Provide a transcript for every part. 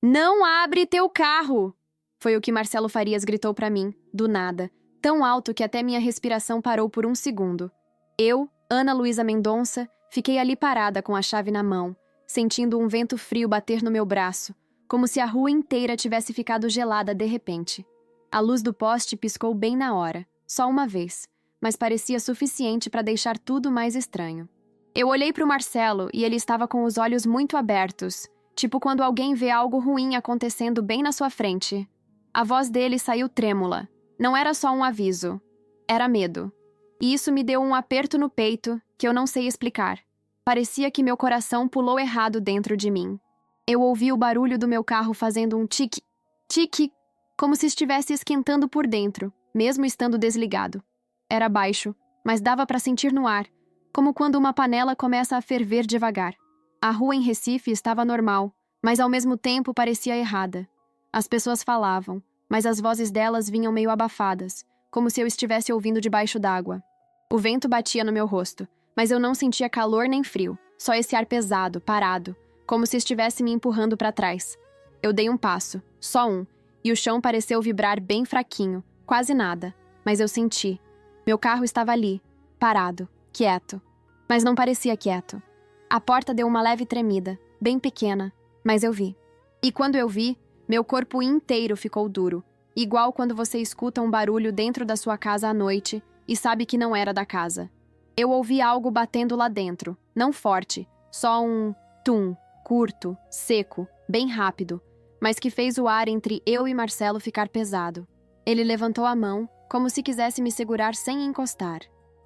Não abre teu carro! Foi o que Marcelo Farias gritou pra mim, do nada, tão alto que até minha respiração parou por um segundo. Eu, Ana Luísa Mendonça, fiquei ali parada com a chave na mão, sentindo um vento frio bater no meu braço, como se a rua inteira tivesse ficado gelada de repente. A luz do poste piscou bem na hora, só uma vez, mas parecia suficiente para deixar tudo mais estranho. Eu olhei para o Marcelo e ele estava com os olhos muito abertos, tipo quando alguém vê algo ruim acontecendo bem na sua frente. A voz dele saiu trêmula. Não era só um aviso. Era medo. E isso me deu um aperto no peito que eu não sei explicar. Parecia que meu coração pulou errado dentro de mim. Eu ouvi o barulho do meu carro fazendo um tique, tique, como se estivesse esquentando por dentro, mesmo estando desligado. Era baixo, mas dava para sentir no ar, como quando uma panela começa a ferver devagar. A rua em Recife estava normal, mas ao mesmo tempo parecia errada. As pessoas falavam, mas as vozes delas vinham meio abafadas, como se eu estivesse ouvindo debaixo d'água. O vento batia no meu rosto, mas eu não sentia calor nem frio, só esse ar pesado, parado, como se estivesse me empurrando para trás. Eu dei um passo, só um, e o chão pareceu vibrar bem fraquinho, quase nada, mas eu senti. Meu carro estava ali, parado, quieto, mas não parecia quieto. A porta deu uma leve tremida, bem pequena, mas eu vi. E quando eu vi, meu corpo inteiro ficou duro, igual quando você escuta um barulho dentro da sua casa à noite e sabe que não era da casa. Eu ouvi algo batendo lá dentro, não forte, só um tum, curto, seco, bem rápido, mas que fez o ar entre eu e Marcelo ficar pesado. Ele levantou a mão, como se quisesse me segurar sem encostar.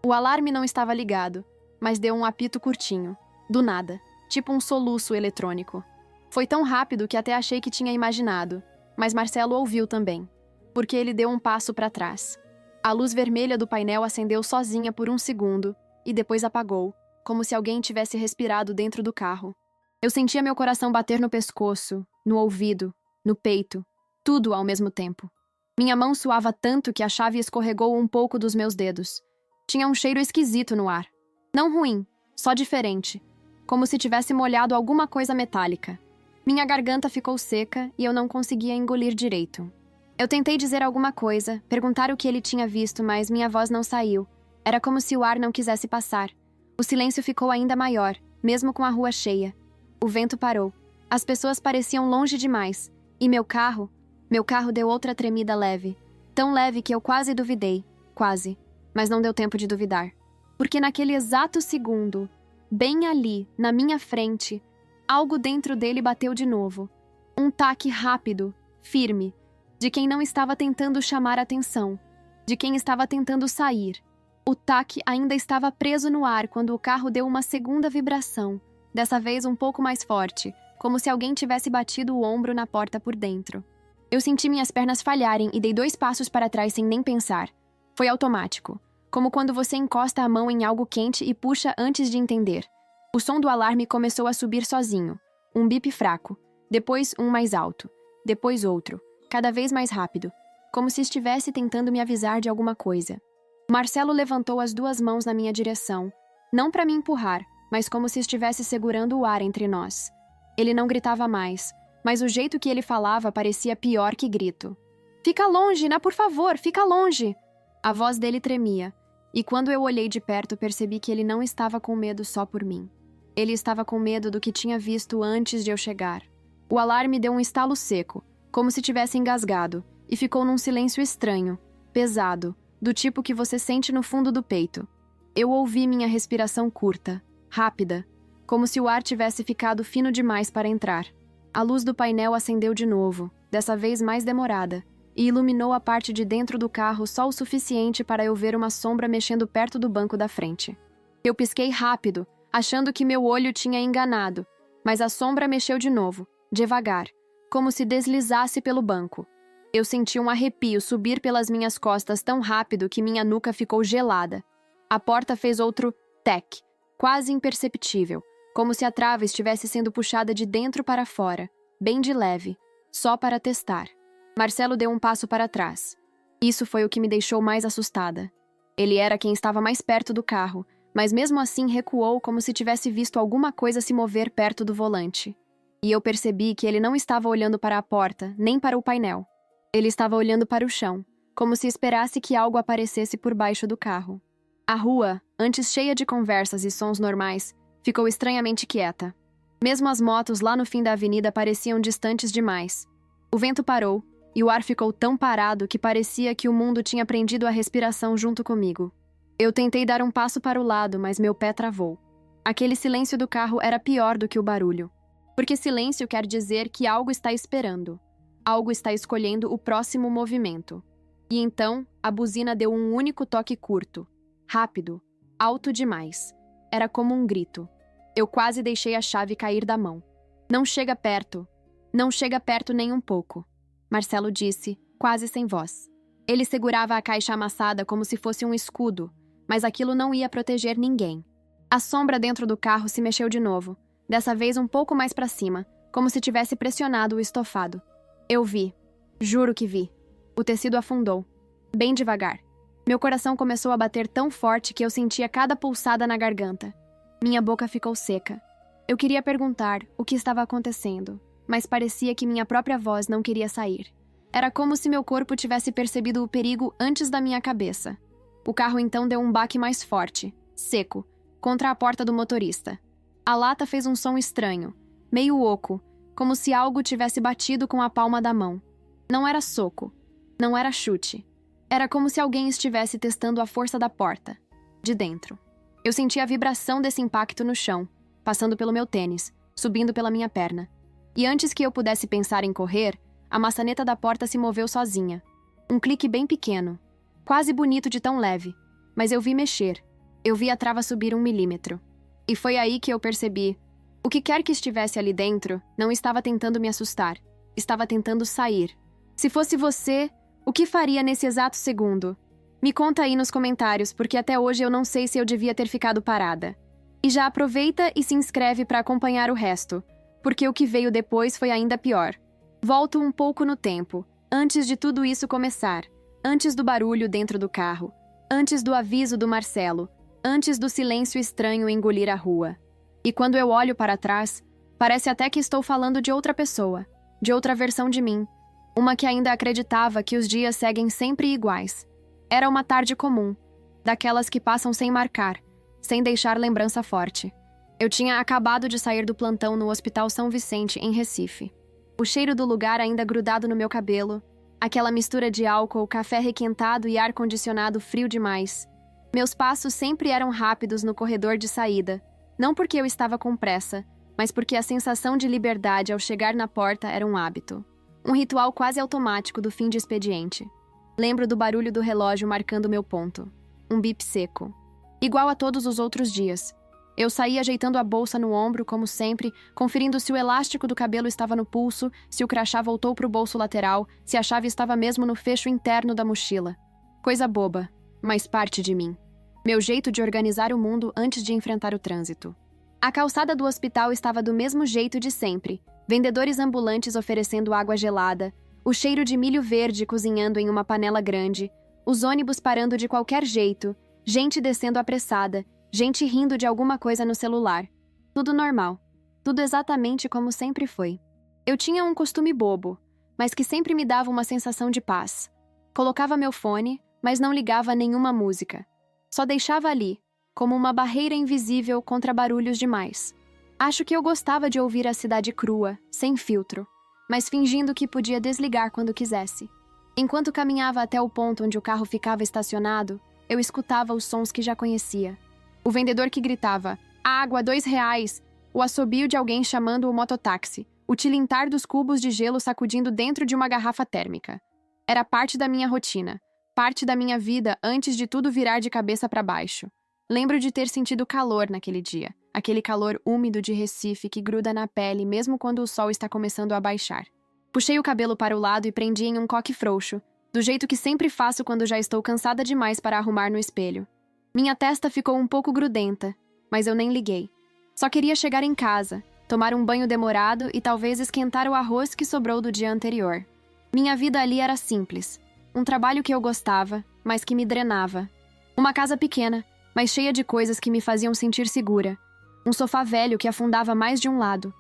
O alarme não estava ligado, mas deu um apito curtinho, do nada, tipo um soluço eletrônico. Foi tão rápido que até achei que tinha imaginado, mas Marcelo ouviu também, porque ele deu um passo para trás. A luz vermelha do painel acendeu sozinha por um segundo e depois apagou, como se alguém tivesse respirado dentro do carro. Eu sentia meu coração bater no pescoço, no ouvido, no peito, tudo ao mesmo tempo. Minha mão suava tanto que a chave escorregou um pouco dos meus dedos. Tinha um cheiro esquisito no ar. Não ruim, só diferente, como se tivesse molhado alguma coisa metálica. Minha garganta ficou seca e eu não conseguia engolir direito. Eu tentei dizer alguma coisa, perguntar o que ele tinha visto, mas minha voz não saiu. Era como se o ar não quisesse passar. O silêncio ficou ainda maior, mesmo com a rua cheia. O vento parou. As pessoas pareciam longe demais. E meu carro deu outra tremida leve. Tão leve que eu quase duvidei. Quase. Mas não deu tempo de duvidar. Porque naquele exato segundo, bem ali, na minha frente, algo dentro dele bateu de novo. Um taque rápido, firme, de quem não estava tentando chamar atenção, de quem estava tentando sair. O taque ainda estava preso no ar quando o carro deu uma segunda vibração, dessa vez um pouco mais forte, como se alguém tivesse batido o ombro na porta por dentro. Eu senti minhas pernas falharem e dei 2 passos para trás sem nem pensar. Foi automático, como quando você encosta a mão em algo quente e puxa antes de entender. O som do alarme começou a subir sozinho, um bip fraco, depois um mais alto, depois outro, cada vez mais rápido, como se estivesse tentando me avisar de alguma coisa. Marcelo levantou as 2 mãos na minha direção, não para me empurrar, mas como se estivesse segurando o ar entre nós. Ele não gritava mais, mas o jeito que ele falava parecia pior que grito. "Fica longe, Ná, por favor, fica longe!" A voz dele tremia, e quando eu olhei de perto percebi que ele não estava com medo só por mim. Ele estava com medo do que tinha visto antes de eu chegar. O alarme deu um estalo seco, como se tivesse engasgado, e ficou num silêncio estranho, pesado, do tipo que você sente no fundo do peito. Eu ouvi minha respiração curta, rápida, como se o ar tivesse ficado fino demais para entrar. A luz do painel acendeu de novo, dessa vez mais demorada, e iluminou a parte de dentro do carro só o suficiente para eu ver uma sombra mexendo perto do banco da frente. Eu pisquei rápido, achando que meu olho tinha enganado, mas a sombra mexeu de novo, devagar, como se deslizasse pelo banco. Eu senti um arrepio subir pelas minhas costas tão rápido que minha nuca ficou gelada. A porta fez outro tec, quase imperceptível, como se a trava estivesse sendo puxada de dentro para fora, bem de leve, só para testar. Marcelo deu um passo para trás. Isso foi o que me deixou mais assustada. Ele era quem estava mais perto do carro, mas mesmo assim recuou como se tivesse visto alguma coisa se mover perto do volante. e eu percebi que ele não estava olhando para a porta, nem para o painel. Ele estava olhando para o chão, como se esperasse que algo aparecesse por baixo do carro. A rua, antes cheia de conversas e sons normais, ficou estranhamente quieta. Mesmo as motos lá no fim da avenida pareciam distantes demais. O vento parou, e o ar ficou tão parado que parecia que o mundo tinha prendido a respiração junto comigo. Eu tentei dar um passo para o lado, mas meu pé travou. Aquele silêncio do carro era pior do que o barulho. Porque silêncio quer dizer que algo está esperando. Algo está escolhendo o próximo movimento. E então, a buzina deu um único toque curto. Rápido. Alto demais. Era como um grito. Eu quase deixei a chave cair da mão. Não chega perto. Não chega perto nem um pouco. Marcelo disse, quase sem voz. Ele segurava a caixa amassada como se fosse um escudo, mas aquilo não ia proteger ninguém. A sombra dentro do carro se mexeu de novo, dessa vez um pouco mais para cima, como se tivesse pressionado o estofado. Eu vi. Juro que vi. O tecido afundou. Bem devagar. Meu coração começou a bater tão forte que eu sentia cada pulsada na garganta. Minha boca ficou seca. Eu queria perguntar o que estava acontecendo, mas parecia que minha própria voz não queria sair. Era como se meu corpo tivesse percebido o perigo antes da minha cabeça. O carro então deu um baque mais forte, seco, contra a porta do motorista. A lata fez um som estranho, meio oco, como se algo tivesse batido com a palma da mão. Não era soco, não era chute. Era como se alguém estivesse testando a força da porta, de dentro. Eu senti a vibração desse impacto no chão, passando pelo meu tênis, subindo pela minha perna. E antes que eu pudesse pensar em correr, a maçaneta da porta se moveu sozinha. Um clique bem pequeno, quase bonito de tão leve, mas eu vi mexer. Eu vi a trava subir 1 milímetro. E foi aí que eu percebi. O que quer que estivesse ali dentro não estava tentando me assustar, estava tentando sair. Se fosse você, o que faria nesse exato segundo? Me conta aí nos comentários, porque até hoje eu não sei se eu devia ter ficado parada. E já aproveita e se inscreve para acompanhar o resto, porque o que veio depois foi ainda pior. Volto um pouco no tempo, antes de tudo isso começar, antes do barulho dentro do carro, antes do aviso do Marcelo, antes do silêncio estranho engolir a rua. E quando eu olho para trás, parece até que estou falando de outra pessoa, de outra versão de mim, uma que ainda acreditava que os dias seguem sempre iguais. Era uma tarde comum, daquelas que passam sem marcar, sem deixar lembrança forte. Eu tinha acabado de sair do plantão no Hospital São Vicente, em Recife. O cheiro do lugar ainda grudado no meu cabelo, aquela mistura de álcool, café requentado e ar-condicionado frio demais. Meus passos sempre eram rápidos no corredor de saída, não porque eu estava com pressa, mas porque a sensação de liberdade ao chegar na porta era um hábito. Um ritual quase automático do fim de expediente. Lembro do barulho do relógio marcando meu ponto. Um bip seco. Igual a todos os outros dias. Eu saí ajeitando a bolsa no ombro, como sempre, conferindo se o elástico do cabelo estava no pulso, se o crachá voltou para o bolso lateral, se a chave estava mesmo no fecho interno da mochila. Coisa boba, mas parte de mim. Meu jeito de organizar o mundo antes de enfrentar o trânsito. A calçada do hospital estava do mesmo jeito de sempre. Vendedores ambulantes oferecendo água gelada, o cheiro de milho verde cozinhando em uma panela grande, os ônibus parando de qualquer jeito, gente descendo apressada, gente rindo de alguma coisa no celular. Tudo normal. Tudo exatamente como sempre foi. Eu tinha um costume bobo, mas que sempre me dava uma sensação de paz. Colocava meu fone, mas não ligava nenhuma música. Só deixava ali, como uma barreira invisível contra barulhos demais. Acho que eu gostava de ouvir a cidade crua, sem filtro, mas fingindo que podia desligar quando quisesse. Enquanto caminhava até o ponto onde o carro ficava estacionado, eu escutava os sons que já conhecia. O vendedor que gritava, água, R$2, o assobio de alguém chamando o mototáxi, o tilintar dos cubos de gelo sacudindo dentro de uma garrafa térmica. Era parte da minha rotina, parte da minha vida antes de tudo virar de cabeça para baixo. Lembro de ter sentido calor naquele dia, aquele calor úmido de Recife que gruda na pele mesmo quando o sol está começando a baixar. Puxei o cabelo para o lado e prendi em um coque frouxo, do jeito que sempre faço quando já estou cansada demais para arrumar no espelho. Minha testa ficou um pouco grudenta, mas eu nem liguei. Só queria chegar em casa, tomar um banho demorado e talvez esquentar o arroz que sobrou do dia anterior. Minha vida ali era simples. Um trabalho que eu gostava, mas que me drenava. Uma casa pequena, mas cheia de coisas que me faziam sentir segura. Um sofá velho que afundava mais de um lado.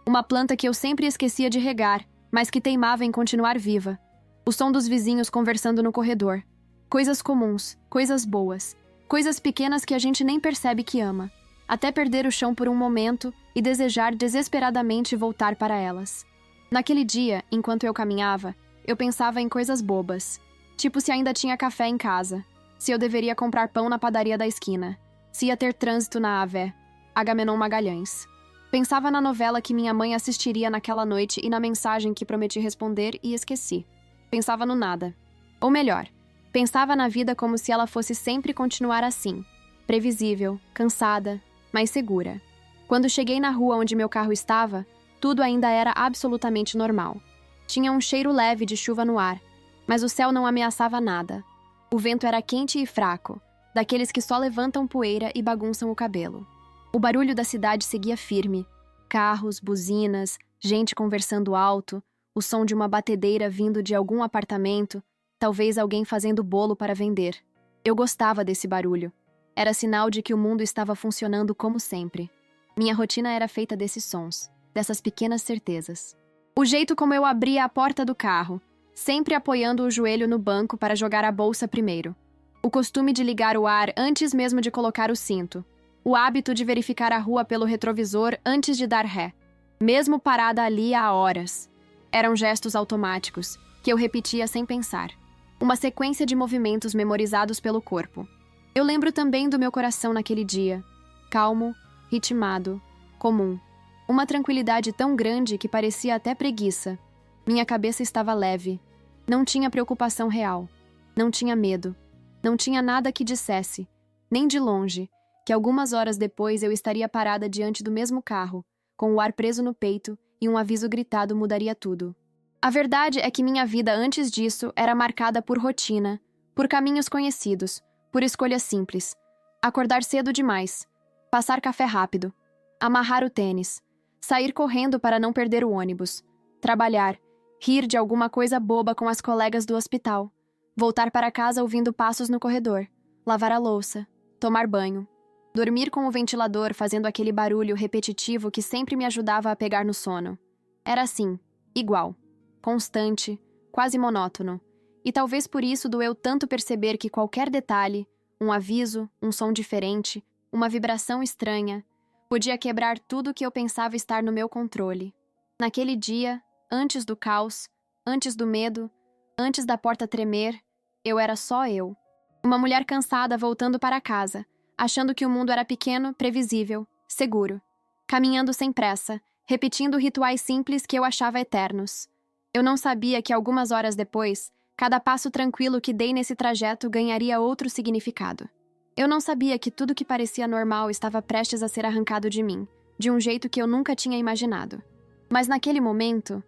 Uma planta que eu sempre esquecia de regar, mas que teimava em continuar viva. O som dos vizinhos conversando no corredor. Coisas comuns, coisas boas. Coisas pequenas que a gente nem percebe que ama. Até perder o chão por um momento e desejar desesperadamente voltar para elas. Naquele dia, enquanto eu caminhava, eu pensava em coisas bobas. Tipo se ainda tinha café em casa. Se eu deveria comprar pão na padaria da esquina. Se ia ter trânsito na Avé. Agamenon Magalhães. Pensava na novela que minha mãe assistiria naquela noite e na mensagem que prometi responder e esqueci. Pensava no nada. Ou melhor, pensava na vida como se ela fosse sempre continuar assim. Previsível, cansada, mas segura. Quando cheguei na rua onde meu carro estava, tudo ainda era absolutamente normal. Tinha um cheiro leve de chuva no ar, mas o céu não ameaçava nada. O vento era quente e fraco, daqueles que só levantam poeira e bagunçam o cabelo. O barulho da cidade seguia firme. Carros, buzinas, gente conversando alto, o som de uma batedeira vindo de algum apartamento, talvez alguém fazendo bolo para vender. Eu gostava desse barulho. Era sinal de que o mundo estava funcionando como sempre. Minha rotina era feita desses sons, dessas pequenas certezas. O jeito como eu abria a porta do carro, sempre apoiando o joelho no banco para jogar a bolsa primeiro. O costume de ligar o ar antes mesmo de colocar o cinto. O hábito de verificar a rua pelo retrovisor antes de dar ré, mesmo parada ali há horas. Eram gestos automáticos, que eu repetia sem pensar. Uma sequência de movimentos memorizados pelo corpo. Eu lembro também do meu coração naquele dia. Calmo, ritmado, comum. Uma tranquilidade tão grande que parecia até preguiça. Minha cabeça estava leve. Não tinha preocupação real. Não tinha medo. Não tinha nada que dissesse, nem de longe, que algumas horas depois eu estaria parada diante do mesmo carro, com o ar preso no peito e um aviso gritado mudaria tudo. A verdade é que minha vida antes disso era marcada por rotina, por caminhos conhecidos, por escolhas simples. Acordar cedo demais, passar café rápido, amarrar o tênis, sair correndo para não perder o ônibus, trabalhar, rir de alguma coisa boba com as colegas do hospital, voltar para casa ouvindo passos no corredor, lavar a louça, tomar banho. Dormir com o ventilador fazendo aquele barulho repetitivo que sempre me ajudava a pegar no sono. Era assim, igual, constante, quase monótono. E talvez por isso doeu tanto perceber que qualquer detalhe, um aviso, um som diferente, uma vibração estranha, podia quebrar tudo que eu pensava estar no meu controle. Naquele dia, antes do caos, antes do medo, antes da porta tremer, eu era só eu. Uma mulher cansada voltando para casa, achando que o mundo era pequeno, previsível, seguro. Caminhando sem pressa, repetindo rituais simples que eu achava eternos. Eu não sabia que algumas horas depois, cada passo tranquilo que dei nesse trajeto ganharia outro significado. Eu não sabia que tudo que parecia normal estava prestes a ser arrancado de mim, de um jeito que eu nunca tinha imaginado. Mas naquele momento,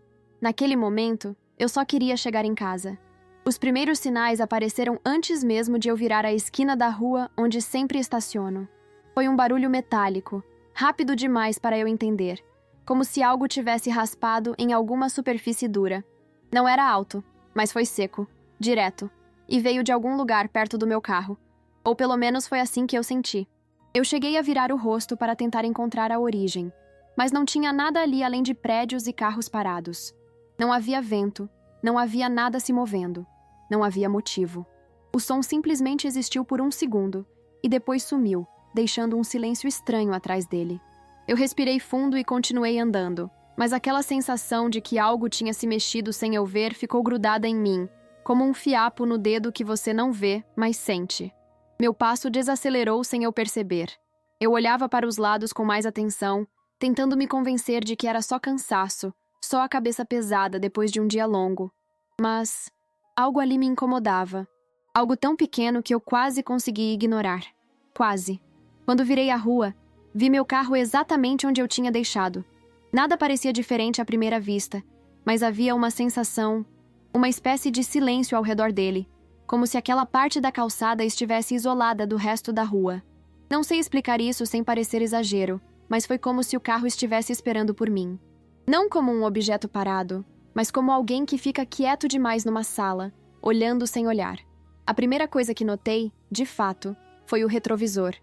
eu só queria chegar em casa. Os primeiros sinais apareceram antes mesmo de eu virar a esquina da rua onde sempre estaciono. Foi um barulho metálico, rápido demais para eu entender, como se algo tivesse raspado em alguma superfície dura. Não era alto, mas foi seco, direto, e veio de algum lugar perto do meu carro. Ou pelo menos foi assim que eu senti. Eu cheguei a virar o rosto para tentar encontrar a origem, mas não tinha nada ali além de prédios e carros parados. Não havia vento, não havia nada se movendo. Não havia motivo. O som simplesmente existiu por um segundo, e depois sumiu, deixando um silêncio estranho atrás dele. Eu respirei fundo e continuei andando, mas aquela sensação de que algo tinha se mexido sem eu ver ficou grudada em mim, como um fiapo no dedo que você não vê, mas sente. Meu passo desacelerou sem eu perceber. Eu olhava para os lados com mais atenção, tentando me convencer de que era só cansaço, só a cabeça pesada depois de um dia longo. Mas algo ali me incomodava. Algo tão pequeno que eu quase consegui ignorar. Quase. Quando virei a rua, vi meu carro exatamente onde eu tinha deixado. Nada parecia diferente à primeira vista, mas havia uma sensação, uma espécie de silêncio ao redor dele, como se aquela parte da calçada estivesse isolada do resto da rua. Não sei explicar isso sem parecer exagero, mas foi como se o carro estivesse esperando por mim. Não como um objeto parado, mas como alguém que fica quieto demais numa sala, olhando sem olhar. A primeira coisa que notei, de fato, foi o retrovisor.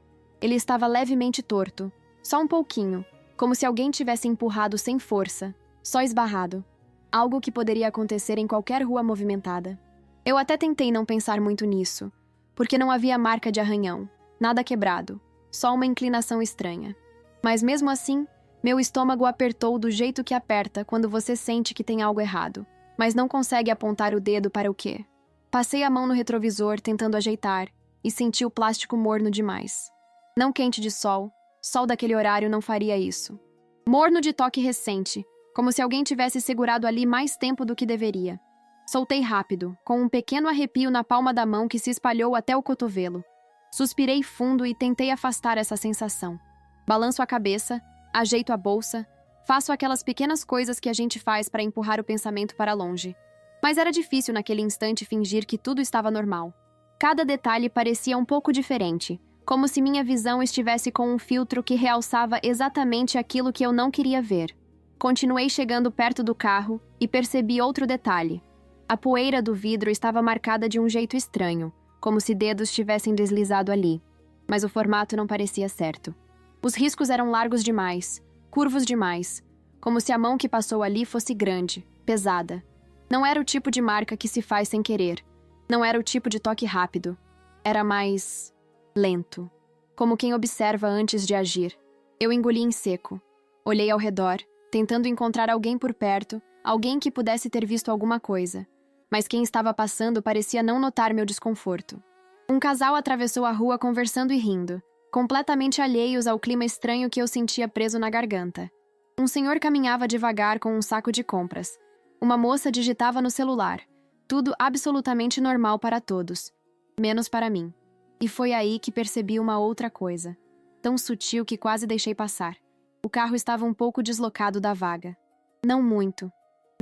Ele estava levemente torto, só um pouquinho, como se alguém tivesse empurrado sem força, só esbarrado. Algo que poderia acontecer em qualquer rua movimentada. Eu até tentei não pensar muito nisso, porque não havia marca de arranhão, nada quebrado, só uma inclinação estranha. Mas mesmo assim, meu estômago apertou do jeito que aperta quando você sente que tem algo errado, mas não consegue apontar o dedo para o quê. Passei a mão no retrovisor tentando ajeitar e senti o plástico morno demais. Não quente de sol, sol daquele horário não faria isso. Morno de toque recente, como se alguém tivesse segurado ali mais tempo do que deveria. Soltei rápido, com um pequeno arrepio na palma da mão que se espalhou até o cotovelo. Suspirei fundo e tentei afastar essa sensação. Balanço a cabeça, ajeito a bolsa, faço aquelas pequenas coisas que a gente faz para empurrar o pensamento para longe. Mas era difícil naquele instante fingir que tudo estava normal. Cada detalhe parecia um pouco diferente, como se minha visão estivesse com um filtro que realçava exatamente aquilo que eu não queria ver. Continuei chegando perto do carro e percebi outro detalhe. A poeira do vidro estava marcada de um jeito estranho, como se dedos tivessem deslizado ali. Mas o formato não parecia certo. Os riscos eram largos demais, curvos demais, como se a mão que passou ali fosse grande, pesada. Não era o tipo de marca que se faz sem querer. Não era o tipo de toque rápido. Era mais lento, como quem observa antes de agir. Eu engoli em seco. Olhei ao redor, tentando encontrar alguém por perto, alguém que pudesse ter visto alguma coisa. Mas quem estava passando parecia não notar meu desconforto. Um casal atravessou a rua conversando e rindo, completamente alheios ao clima estranho que eu sentia preso na garganta. Um senhor caminhava devagar com um saco de compras. Uma moça digitava no celular. Tudo absolutamente normal para todos, menos para mim. E foi aí que percebi uma outra coisa, tão sutil que quase deixei passar. O carro estava um pouco deslocado da vaga. Não muito.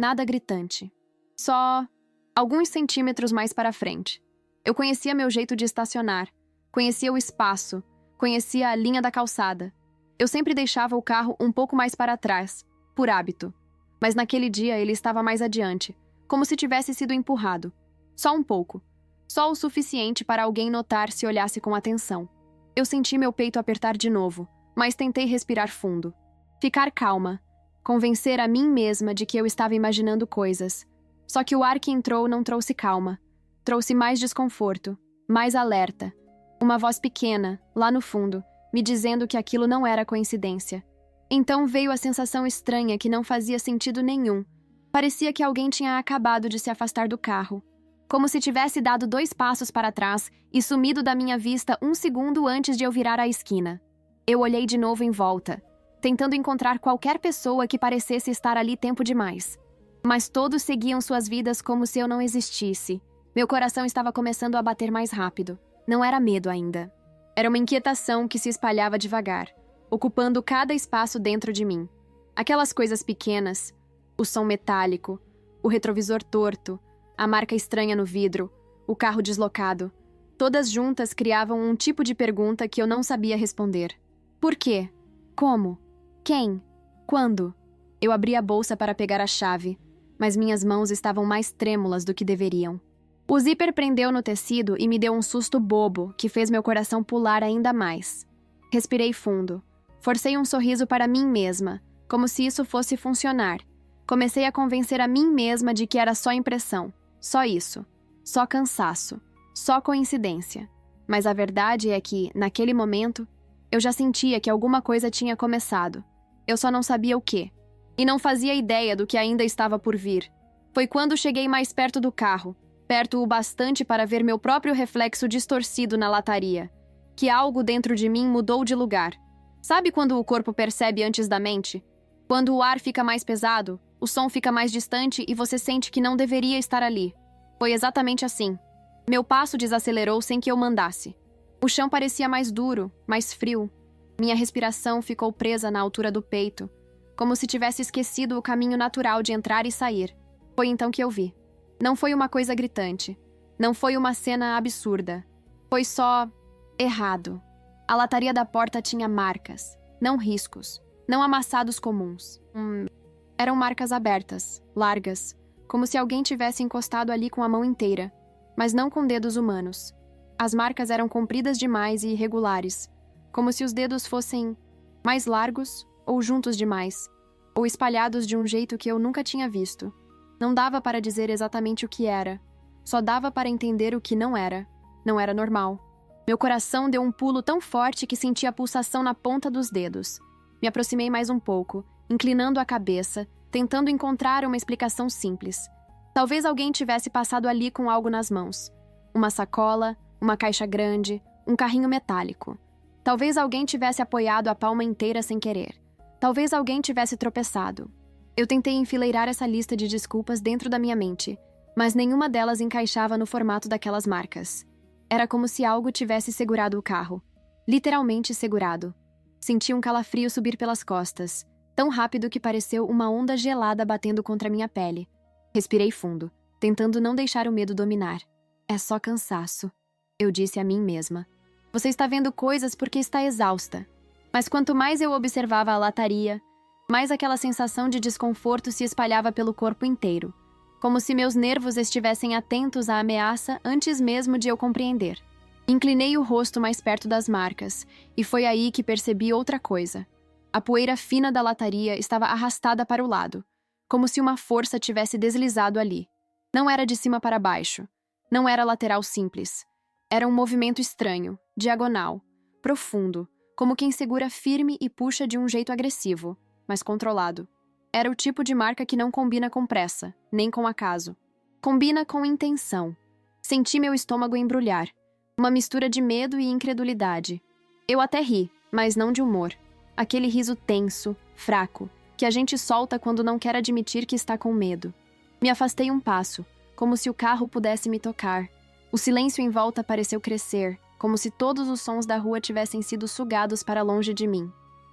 Nada gritante. Só alguns centímetros mais para frente. Eu conhecia meu jeito de estacionar. Conhecia o espaço. Conhecia a linha da calçada. Eu sempre deixava o carro um pouco mais para trás, por hábito. Mas naquele dia ele estava mais adiante, como se tivesse sido empurrado. Só um pouco. Só o suficiente para alguém notar se olhasse com atenção. Eu senti meu peito apertar de novo, mas tentei respirar fundo. Ficar calma. Convencer a mim mesma de que eu estava imaginando coisas. Só que o ar que entrou não trouxe calma. Trouxe mais desconforto, mais alerta. Uma voz pequena, lá no fundo, me dizendo que aquilo não era coincidência. Então veio a sensação estranha que não fazia sentido nenhum. Parecia que alguém tinha acabado de se afastar do carro. Como se tivesse dado 2 passos para trás e sumido da minha vista 1 segundo antes de eu virar a esquina. Eu olhei de novo em volta, tentando encontrar qualquer pessoa que parecesse estar ali tempo demais. Mas todos seguiam suas vidas como se eu não existisse. Meu coração estava começando a bater mais rápido. Não era medo ainda. Era uma inquietação que se espalhava devagar, ocupando cada espaço dentro de mim. Aquelas coisas pequenas, o som metálico, o retrovisor torto, a marca estranha no vidro, o carro deslocado, todas juntas criavam um tipo de pergunta que eu não sabia responder. Por quê? Como? Quem? Quando? Eu abri a bolsa para pegar a chave, mas minhas mãos estavam mais trêmulas do que deveriam. O zíper prendeu no tecido e me deu um susto bobo que fez meu coração pular ainda mais. Respirei fundo. Forcei um sorriso para mim mesma, como se isso fosse funcionar. Comecei a convencer a mim mesma de que era só impressão. Só isso. Só cansaço. Só coincidência. Mas a verdade é que, naquele momento, eu já sentia que alguma coisa tinha começado. Eu só não sabia o quê. E não fazia ideia do que ainda estava por vir. Foi quando cheguei mais perto do carro, perto o bastante para ver meu próprio reflexo distorcido na lataria, que algo dentro de mim mudou de lugar. Sabe quando o corpo percebe antes da mente? Quando o ar fica mais pesado, o som fica mais distante e você sente que não deveria estar ali. Foi exatamente assim. Meu passo desacelerou sem que eu mandasse. O chão parecia mais duro, mais frio. Minha respiração ficou presa na altura do peito, como se tivesse esquecido o caminho natural de entrar e sair. Foi então que eu vi. Não foi uma coisa gritante. Não foi uma cena absurda. Foi só errado. A lataria da porta tinha marcas, não riscos, não amassados comuns. Eram marcas abertas, largas, como se alguém tivesse encostado ali com a mão inteira, mas não com dedos humanos. As marcas eram compridas demais e irregulares, como se os dedos fossem mais largos ou juntos demais, ou espalhados de um jeito que eu nunca tinha visto. Não dava para dizer exatamente o que era, só dava para entender o que não era. Não era normal. Meu coração deu um pulo tão forte que senti a pulsação na ponta dos dedos. Me aproximei mais um pouco, inclinando a cabeça, tentando encontrar uma explicação simples. Talvez alguém tivesse passado ali com algo nas mãos. Uma sacola, uma caixa grande, um carrinho metálico. Talvez alguém tivesse apoiado a palma inteira sem querer. Talvez alguém tivesse tropeçado. Eu tentei enfileirar essa lista de desculpas dentro da minha mente, mas nenhuma delas encaixava no formato daquelas marcas. Era como se algo tivesse segurado o carro. Literalmente segurado. Senti um calafrio subir pelas costas, tão rápido que pareceu uma onda gelada batendo contra minha pele. Respirei fundo, tentando não deixar o medo dominar. É só cansaço, eu disse a mim mesma. Você está vendo coisas porque está exausta. Mas quanto mais eu observava a lataria, mais aquela sensação de desconforto se espalhava pelo corpo inteiro, como se meus nervos estivessem atentos à ameaça antes mesmo de eu compreender. Inclinei o rosto mais perto das marcas, e foi aí que percebi outra coisa. A poeira fina da lataria estava arrastada para o lado, como se uma força tivesse deslizado ali. Não era de cima para baixo, não era lateral simples. Era um movimento estranho, diagonal, profundo, como quem segura firme e puxa de um jeito agressivo, mas controlado. Era o tipo de marca que não combina com pressa, nem com acaso. Combina com intenção. Senti meu estômago embrulhar. Uma mistura de medo e incredulidade. Eu até ri, mas não de humor. Aquele riso tenso, fraco, que a gente solta quando não quer admitir que está com medo. Me afastei um passo, como se o carro pudesse me tocar. O silêncio em volta pareceu crescer, como se todos os sons da rua tivessem sido sugados para longe de mim.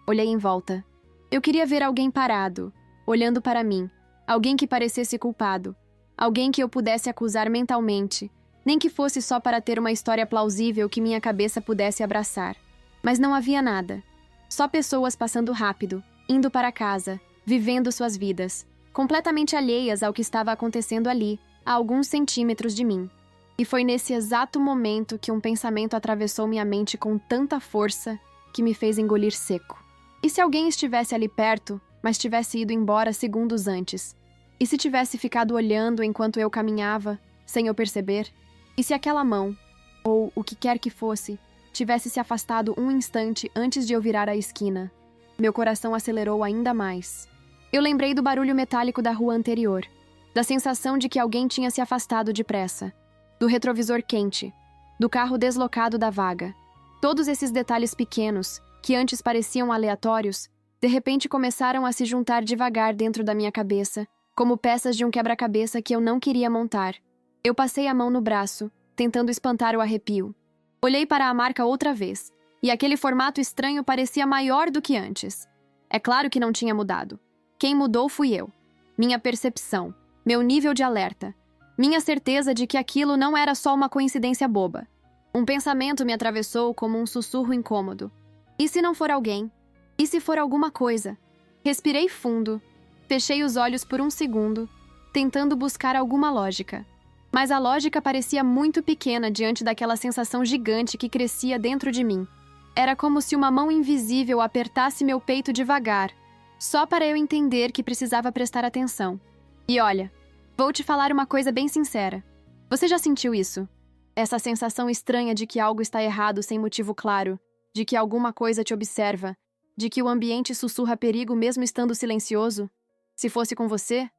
Olhei em volta. Eu queria ver alguém parado, olhando para mim, alguém que parecesse culpado, alguém que eu pudesse acusar mentalmente, nem que fosse só para ter uma história plausível que minha cabeça pudesse abraçar. Mas não havia nada. Só pessoas passando rápido, indo para casa, vivendo suas vidas, completamente alheias ao que estava acontecendo ali, a alguns centímetros de mim. E foi nesse exato momento que um pensamento atravessou minha mente com tanta força que me fez engolir seco. E se alguém estivesse ali perto, mas tivesse ido embora segundos antes? E se tivesse ficado olhando enquanto eu caminhava, sem eu perceber? E se aquela mão, ou o que quer que fosse, tivesse se afastado um instante antes de eu virar a esquina? Meu coração acelerou ainda mais. Eu lembrei do barulho metálico da rua anterior, da sensação de que alguém tinha se afastado depressa, do retrovisor quente, do carro deslocado da vaga. Todos esses detalhes pequenos, que antes pareciam aleatórios, de repente começaram a se juntar devagar dentro da minha cabeça, como peças de um quebra-cabeça que eu não queria montar. Eu passei a mão no braço, tentando espantar o arrepio. Olhei para a marca outra vez, e aquele formato estranho parecia maior do que antes. É claro que não tinha mudado. Quem mudou fui eu. Minha percepção, meu nível de alerta, minha certeza de que aquilo não era só uma coincidência boba. Um pensamento me atravessou como um sussurro incômodo. E se não for alguém? E se for alguma coisa? Respirei fundo. Fechei os olhos por um segundo, tentando buscar alguma lógica. Mas a lógica parecia muito pequena diante daquela sensação gigante que crescia dentro de mim. Era como se uma mão invisível apertasse meu peito devagar, só para eu entender que precisava prestar atenção. E olha, vou te falar uma coisa bem sincera. Você já sentiu isso? Essa sensação estranha de que algo está errado sem motivo claro, de que alguma coisa te observa, de que o ambiente sussurra perigo mesmo estando silencioso? Se fosse com você,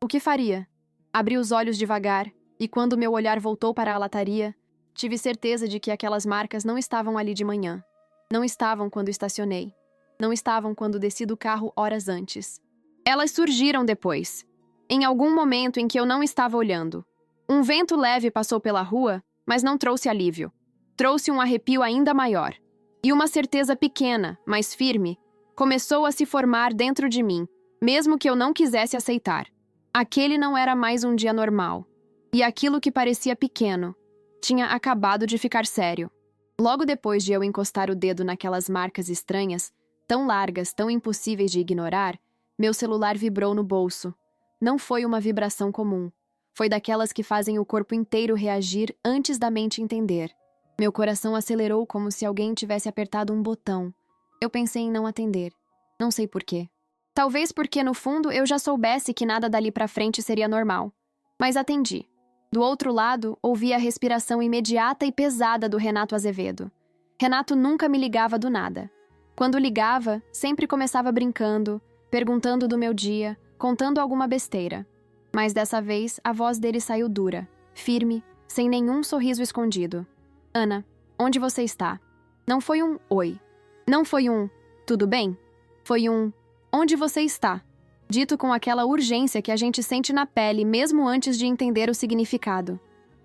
o que faria? Abri os olhos devagar, e quando meu olhar voltou para a lataria, tive certeza de que aquelas marcas não estavam ali de manhã. Não estavam quando estacionei. Não estavam quando desci do carro horas antes. Elas surgiram depois, em algum momento em que eu não estava olhando. Um vento leve passou pela rua, mas não trouxe alívio. Trouxe um arrepio ainda maior. E uma certeza pequena, mas firme, começou a se formar dentro de mim, mesmo que eu não quisesse aceitar. Aquele não era mais um dia normal. E aquilo que parecia pequeno tinha acabado de ficar sério. Logo depois de eu encostar o dedo naquelas marcas estranhas, tão largas, tão impossíveis de ignorar, meu celular vibrou no bolso. Não foi uma vibração comum. Foi daquelas que fazem o corpo inteiro reagir antes da mente entender. Meu coração acelerou como se alguém tivesse apertado um botão. Eu pensei em não atender. Não sei por quê. Talvez porque, no fundo, eu já soubesse que nada dali pra frente seria normal. Mas atendi. Do outro lado, ouvi a respiração imediata e pesada do Renato Azevedo. Renato nunca me ligava do nada. Quando ligava, sempre começava brincando, perguntando do meu dia, contando alguma besteira. Mas dessa vez, a voz dele saiu dura, firme, sem nenhum sorriso escondido. Ana, onde você está? Não foi um oi. Não foi um tudo bem? Foi um onde você está? Dito com aquela urgência que a gente sente na pele mesmo antes de entender o significado.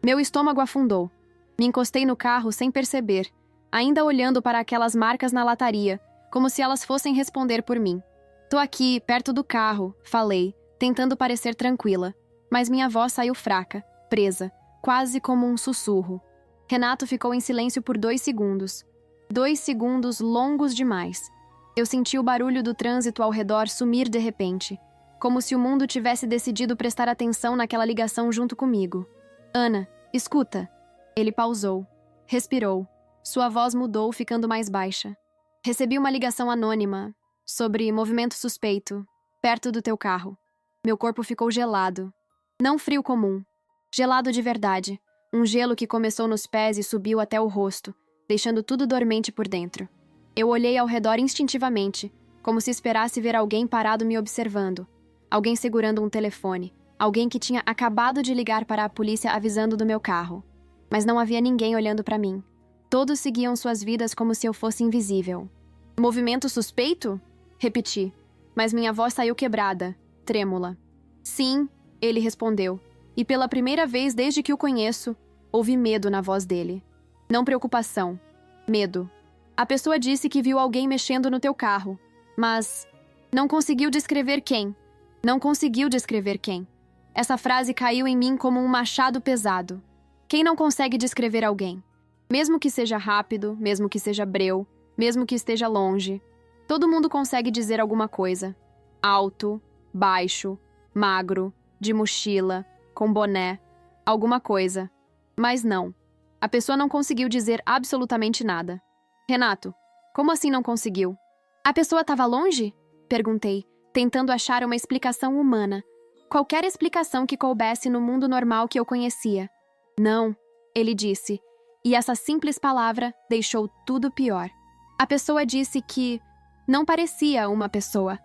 Meu estômago afundou. Me encostei no carro sem perceber, ainda olhando para aquelas marcas na lataria, como se elas fossem responder por mim. Tô aqui, perto do carro, falei, tentando parecer tranquila, mas minha voz saiu fraca, presa, quase como um sussurro. Renato ficou em silêncio por 2 segundos. 2 segundos longos demais. Eu senti o barulho do trânsito ao redor sumir de repente, como se o mundo tivesse decidido prestar atenção naquela ligação junto comigo. Ana, escuta. Ele pausou, respirou. Sua voz mudou, ficando mais baixa. Recebi uma ligação anônima, sobre movimento suspeito, perto do teu carro. Meu corpo ficou gelado. Não frio comum. Gelado de verdade. Um gelo que começou nos pés e subiu até o rosto, deixando tudo dormente por dentro. Eu olhei ao redor instintivamente, como se esperasse ver alguém parado me observando. Alguém segurando um telefone. Alguém que tinha acabado de ligar para a polícia avisando do meu carro. Mas não havia ninguém olhando para mim. Todos seguiam suas vidas como se eu fosse invisível. Movimento suspeito? Repeti, mas minha voz saiu quebrada, trêmula. Sim, ele respondeu, e pela primeira vez desde que o conheço, ouvi medo na voz dele. Não preocupação, medo. A pessoa disse que viu alguém mexendo no teu carro, mas não conseguiu descrever quem. Não conseguiu descrever quem. Essa frase caiu em mim como um machado pesado. Quem não consegue descrever alguém? Mesmo que seja rápido, mesmo que seja breu, mesmo que esteja longe. Todo mundo consegue dizer alguma coisa. Alto, baixo, magro, de mochila, com boné, alguma coisa. Mas não. A pessoa não conseguiu dizer absolutamente nada. Renato, como assim não conseguiu? A pessoa estava longe? Perguntei, tentando achar uma explicação humana. Qualquer explicação que coubesse no mundo normal que eu conhecia. Não, ele disse, e essa simples palavra deixou tudo pior. A pessoa disse que não parecia uma pessoa.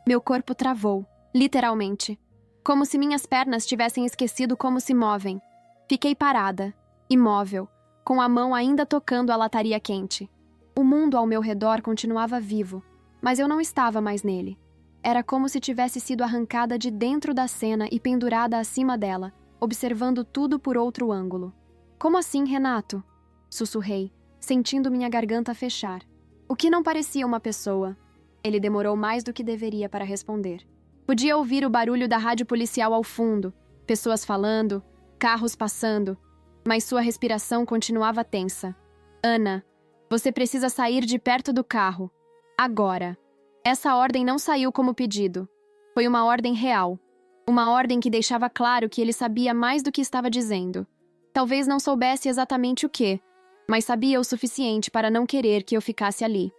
Meu corpo travou, literalmente. Como se minhas pernas tivessem esquecido como se movem. Fiquei parada, imóvel, com a mão ainda tocando a lataria quente. O mundo ao meu redor continuava vivo, mas eu não estava mais nele. Era como se tivesse sido arrancada de dentro da cena e pendurada acima dela, observando tudo por outro ângulo. Como assim, Renato? Sussurrei, sentindo minha garganta fechar. O que não parecia uma pessoa. Ele demorou mais do que deveria para responder. Podia ouvir o barulho da rádio policial ao fundo, pessoas falando, carros passando, mas sua respiração continuava tensa. Ana, você precisa sair de perto do carro. Agora. Essa ordem não saiu como pedido. Foi uma ordem real. Uma ordem que deixava claro que ele sabia mais do que estava dizendo. Talvez não soubesse exatamente o que, mas sabia o suficiente para não querer que eu ficasse ali.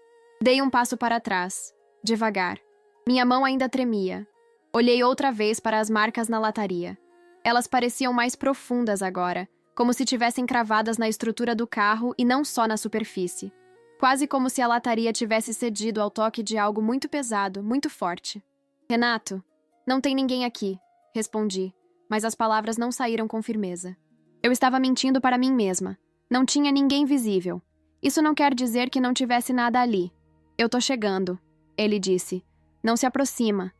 Dei um passo para trás, devagar. Minha mão ainda tremia. Olhei outra vez para as marcas na lataria. Elas pareciam mais profundas agora, como se tivessem cravadas na estrutura do carro e não só na superfície. Quase como se a lataria tivesse cedido ao toque de algo muito pesado, muito forte. Renato, não tem ninguém aqui, respondi, mas as palavras não saíram com firmeza. Eu estava mentindo para mim mesma. Não tinha ninguém visível. Isso não quer dizer que não tivesse nada ali. Eu tô chegando, ele disse. Não se aproxima.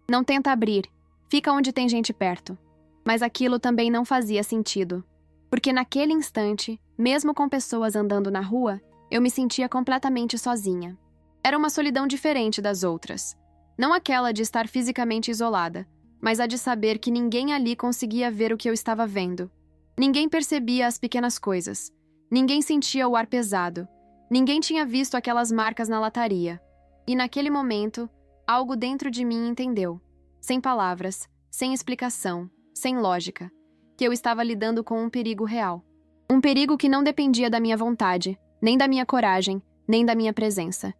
Não tenta abrir. Fica onde tem gente perto. Mas aquilo também não fazia sentido. Porque naquele instante, mesmo com pessoas andando na rua, eu me sentia completamente sozinha. Era uma solidão diferente das outras. Não aquela de estar fisicamente isolada, mas a de saber que ninguém ali conseguia ver o que eu estava vendo. Ninguém percebia as pequenas coisas. Ninguém sentia o ar pesado. Ninguém tinha visto aquelas marcas na lataria. E naquele momento, algo dentro de mim entendeu. Sem palavras, sem explicação, sem lógica. Que eu estava lidando com um perigo real. Um perigo que não dependia da minha vontade, nem da minha coragem, nem da minha presença.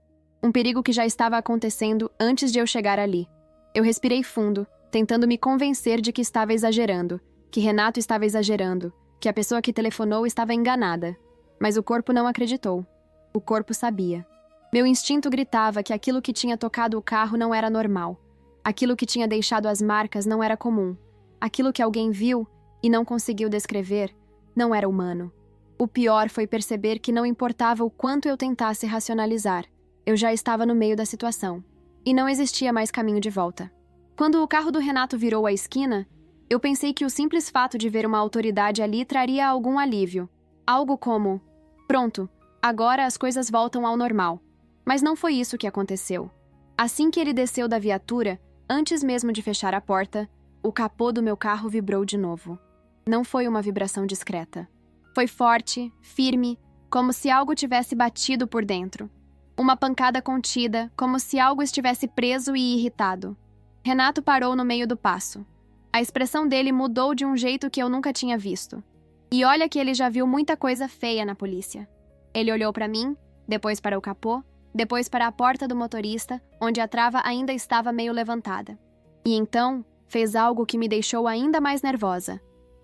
Um perigo que já estava acontecendo antes de eu chegar ali. Eu respirei fundo, tentando me convencer de que estava exagerando, que Renato estava exagerando, que a pessoa que telefonou estava enganada. Mas o corpo não acreditou. O corpo sabia. Meu instinto gritava que aquilo que tinha tocado o carro não era normal. Aquilo que tinha deixado as marcas não era comum. Aquilo que alguém viu e não conseguiu descrever não era humano. O pior foi perceber que não importava o quanto eu tentasse racionalizar. Eu já estava no meio da situação. E não existia mais caminho de volta. Quando o carro do Renato virou a esquina, eu pensei que o simples fato de ver uma autoridade ali traria algum alívio. Algo como: pronto, agora as coisas voltam ao normal. Mas não foi isso que aconteceu. Assim que ele desceu da viatura, antes mesmo de fechar a porta, o capô do meu carro vibrou de novo. Não foi uma vibração discreta. Foi forte, firme, como se algo tivesse batido por dentro. Uma pancada contida, como se algo estivesse preso e irritado. Renato parou no meio do passo. A expressão dele mudou de um jeito que eu nunca tinha visto. E olha que ele já viu muita coisa feia na polícia. Ele olhou para mim, depois para o capô, depois para a porta do motorista, onde a trava ainda estava meio levantada. E então, fez algo que me deixou ainda mais nervosa.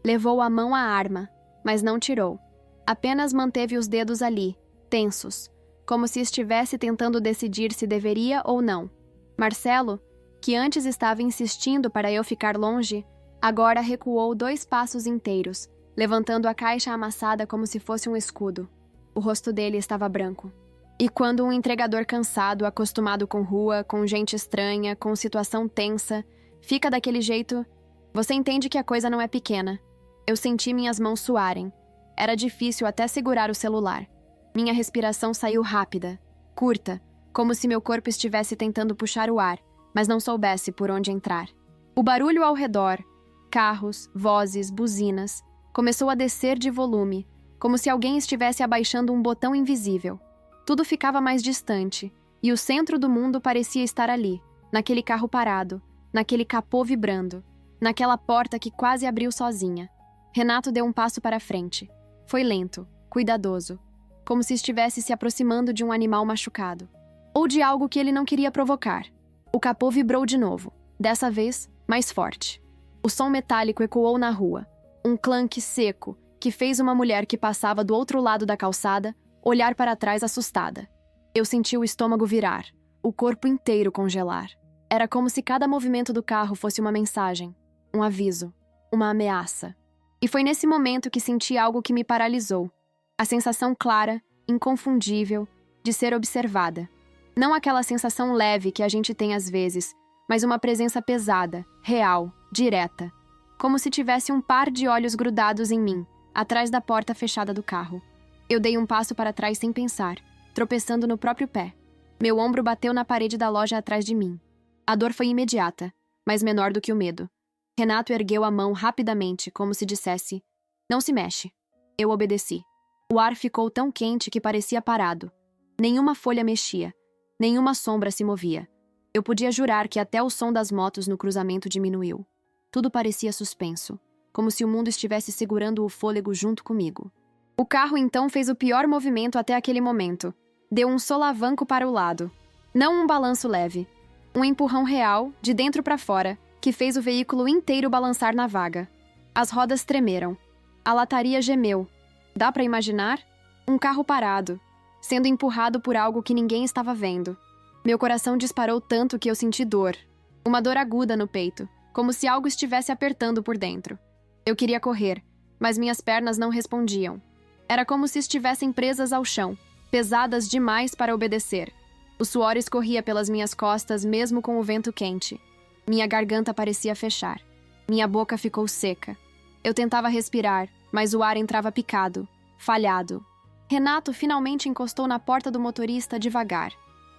Levou a mão à arma, mas não tirou. Apenas manteve os dedos ali, tensos, como se estivesse tentando decidir se deveria ou não. Marcelo, que antes estava insistindo para eu ficar longe, agora recuou 2 passos inteiros, levantando a caixa amassada como se fosse um escudo. O rosto dele estava branco. E quando um entregador cansado, acostumado com rua, com gente estranha, com situação tensa, fica daquele jeito, você entende que a coisa não é pequena. Eu senti minhas mãos suarem. Era difícil até segurar o celular. Minha respiração saiu rápida, curta, como se meu corpo estivesse tentando puxar o ar, mas não soubesse por onde entrar. O barulho ao redor, carros, vozes, buzinas, começou a descer de volume, como se alguém estivesse abaixando um botão invisível. Tudo ficava mais distante, e o centro do mundo parecia estar ali, naquele carro parado, naquele capô vibrando, naquela porta que quase abriu sozinha. Renato deu um passo para frente. Foi lento, cuidadoso, como se estivesse se aproximando de um animal machucado, ou de algo que ele não queria provocar. O capô vibrou de novo, dessa vez mais forte. O som metálico ecoou na rua, um clanque seco que fez uma mulher que passava do outro lado da calçada olhar para trás assustada. Eu senti o estômago virar, o corpo inteiro congelar. Era como se cada movimento do carro fosse uma mensagem, um aviso, uma ameaça. E foi nesse momento que senti algo que me paralisou. A sensação clara, inconfundível, de ser observada. Não aquela sensação leve que a gente tem às vezes, mas uma presença pesada, real, direta. Como se tivesse um par de olhos grudados em mim, atrás da porta fechada do carro. Eu dei um passo para trás sem pensar, tropeçando no próprio pé. Meu ombro bateu na parede da loja atrás de mim. A dor foi imediata, mas menor do que o medo. Renato ergueu a mão rapidamente, como se dissesse: "Não se mexe." Eu obedeci. O ar ficou tão quente que parecia parado. Nenhuma folha mexia, nenhuma sombra se movia. Eu podia jurar que até o som das motos no cruzamento diminuiu. Tudo parecia suspenso, como se o mundo estivesse segurando o fôlego junto comigo. O carro então fez o pior movimento até aquele momento. Deu um solavanco para o lado. Não um balanço leve. Um empurrão real, de dentro para fora, que fez o veículo inteiro balançar na vaga. As rodas tremeram. A lataria gemeu. Dá para imaginar? Um carro parado, sendo empurrado por algo que ninguém estava vendo. Meu coração disparou tanto que eu senti dor. Uma dor aguda no peito, como se algo estivesse apertando por dentro. Eu queria correr, mas minhas pernas não respondiam. Era como se estivessem presas ao chão, pesadas demais para obedecer. O suor escorria pelas minhas costas mesmo com o vento quente. Minha garganta parecia fechar. Minha boca ficou seca. Eu tentava respirar, mas o ar entrava picado, falhado. Renato finalmente encostou na porta do motorista devagar.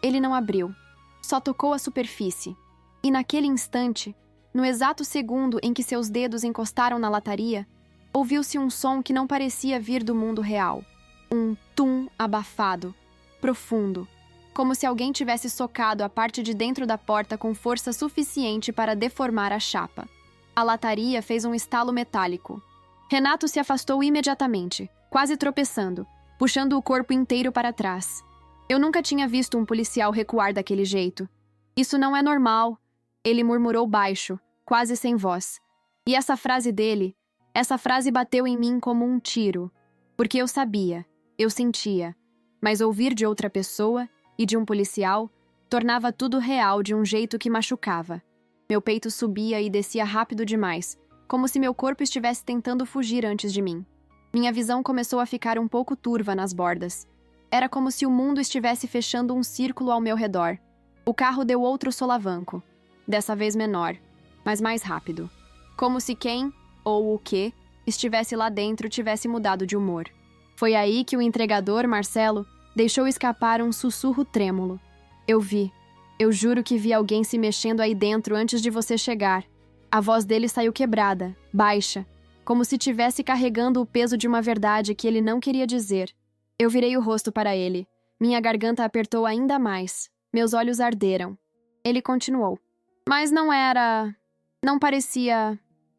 Ele não abriu. Só tocou a superfície. E naquele instante, no exato segundo em que seus dedos encostaram na lataria, ouviu-se um som que não parecia vir do mundo real. Um tum abafado, profundo, como se alguém tivesse socado a parte de dentro da porta com força suficiente para deformar a chapa. A lataria fez um estalo metálico. Renato se afastou imediatamente, quase tropeçando, puxando o corpo inteiro para trás. Eu nunca tinha visto um policial recuar daquele jeito. Isso não é normal, ele murmurou baixo, quase sem voz. E essa frase dele, essa frase bateu em mim como um tiro. Porque eu sabia, eu sentia, mas ouvir de outra pessoa e de um policial tornava tudo real de um jeito que machucava. Meu peito subia e descia rápido demais, como se meu corpo estivesse tentando fugir antes de mim. Minha visão começou a ficar um pouco turva nas bordas. Era como se o mundo estivesse fechando um círculo ao meu redor. O carro deu outro solavanco, dessa vez menor, mas mais rápido. Como se quem, ou o que, estivesse lá dentro tivesse mudado de humor. Foi aí que o entregador, Marcelo, deixou escapar um sussurro trêmulo. Eu vi. Eu juro que vi alguém se mexendo aí dentro antes de você chegar. A voz dele saiu quebrada, baixa, como se tivesse carregando o peso de uma verdade que ele não queria dizer. Eu virei o rosto para ele. Minha garganta apertou ainda mais. Meus olhos arderam. Ele continuou. Mas não era... Não parecia...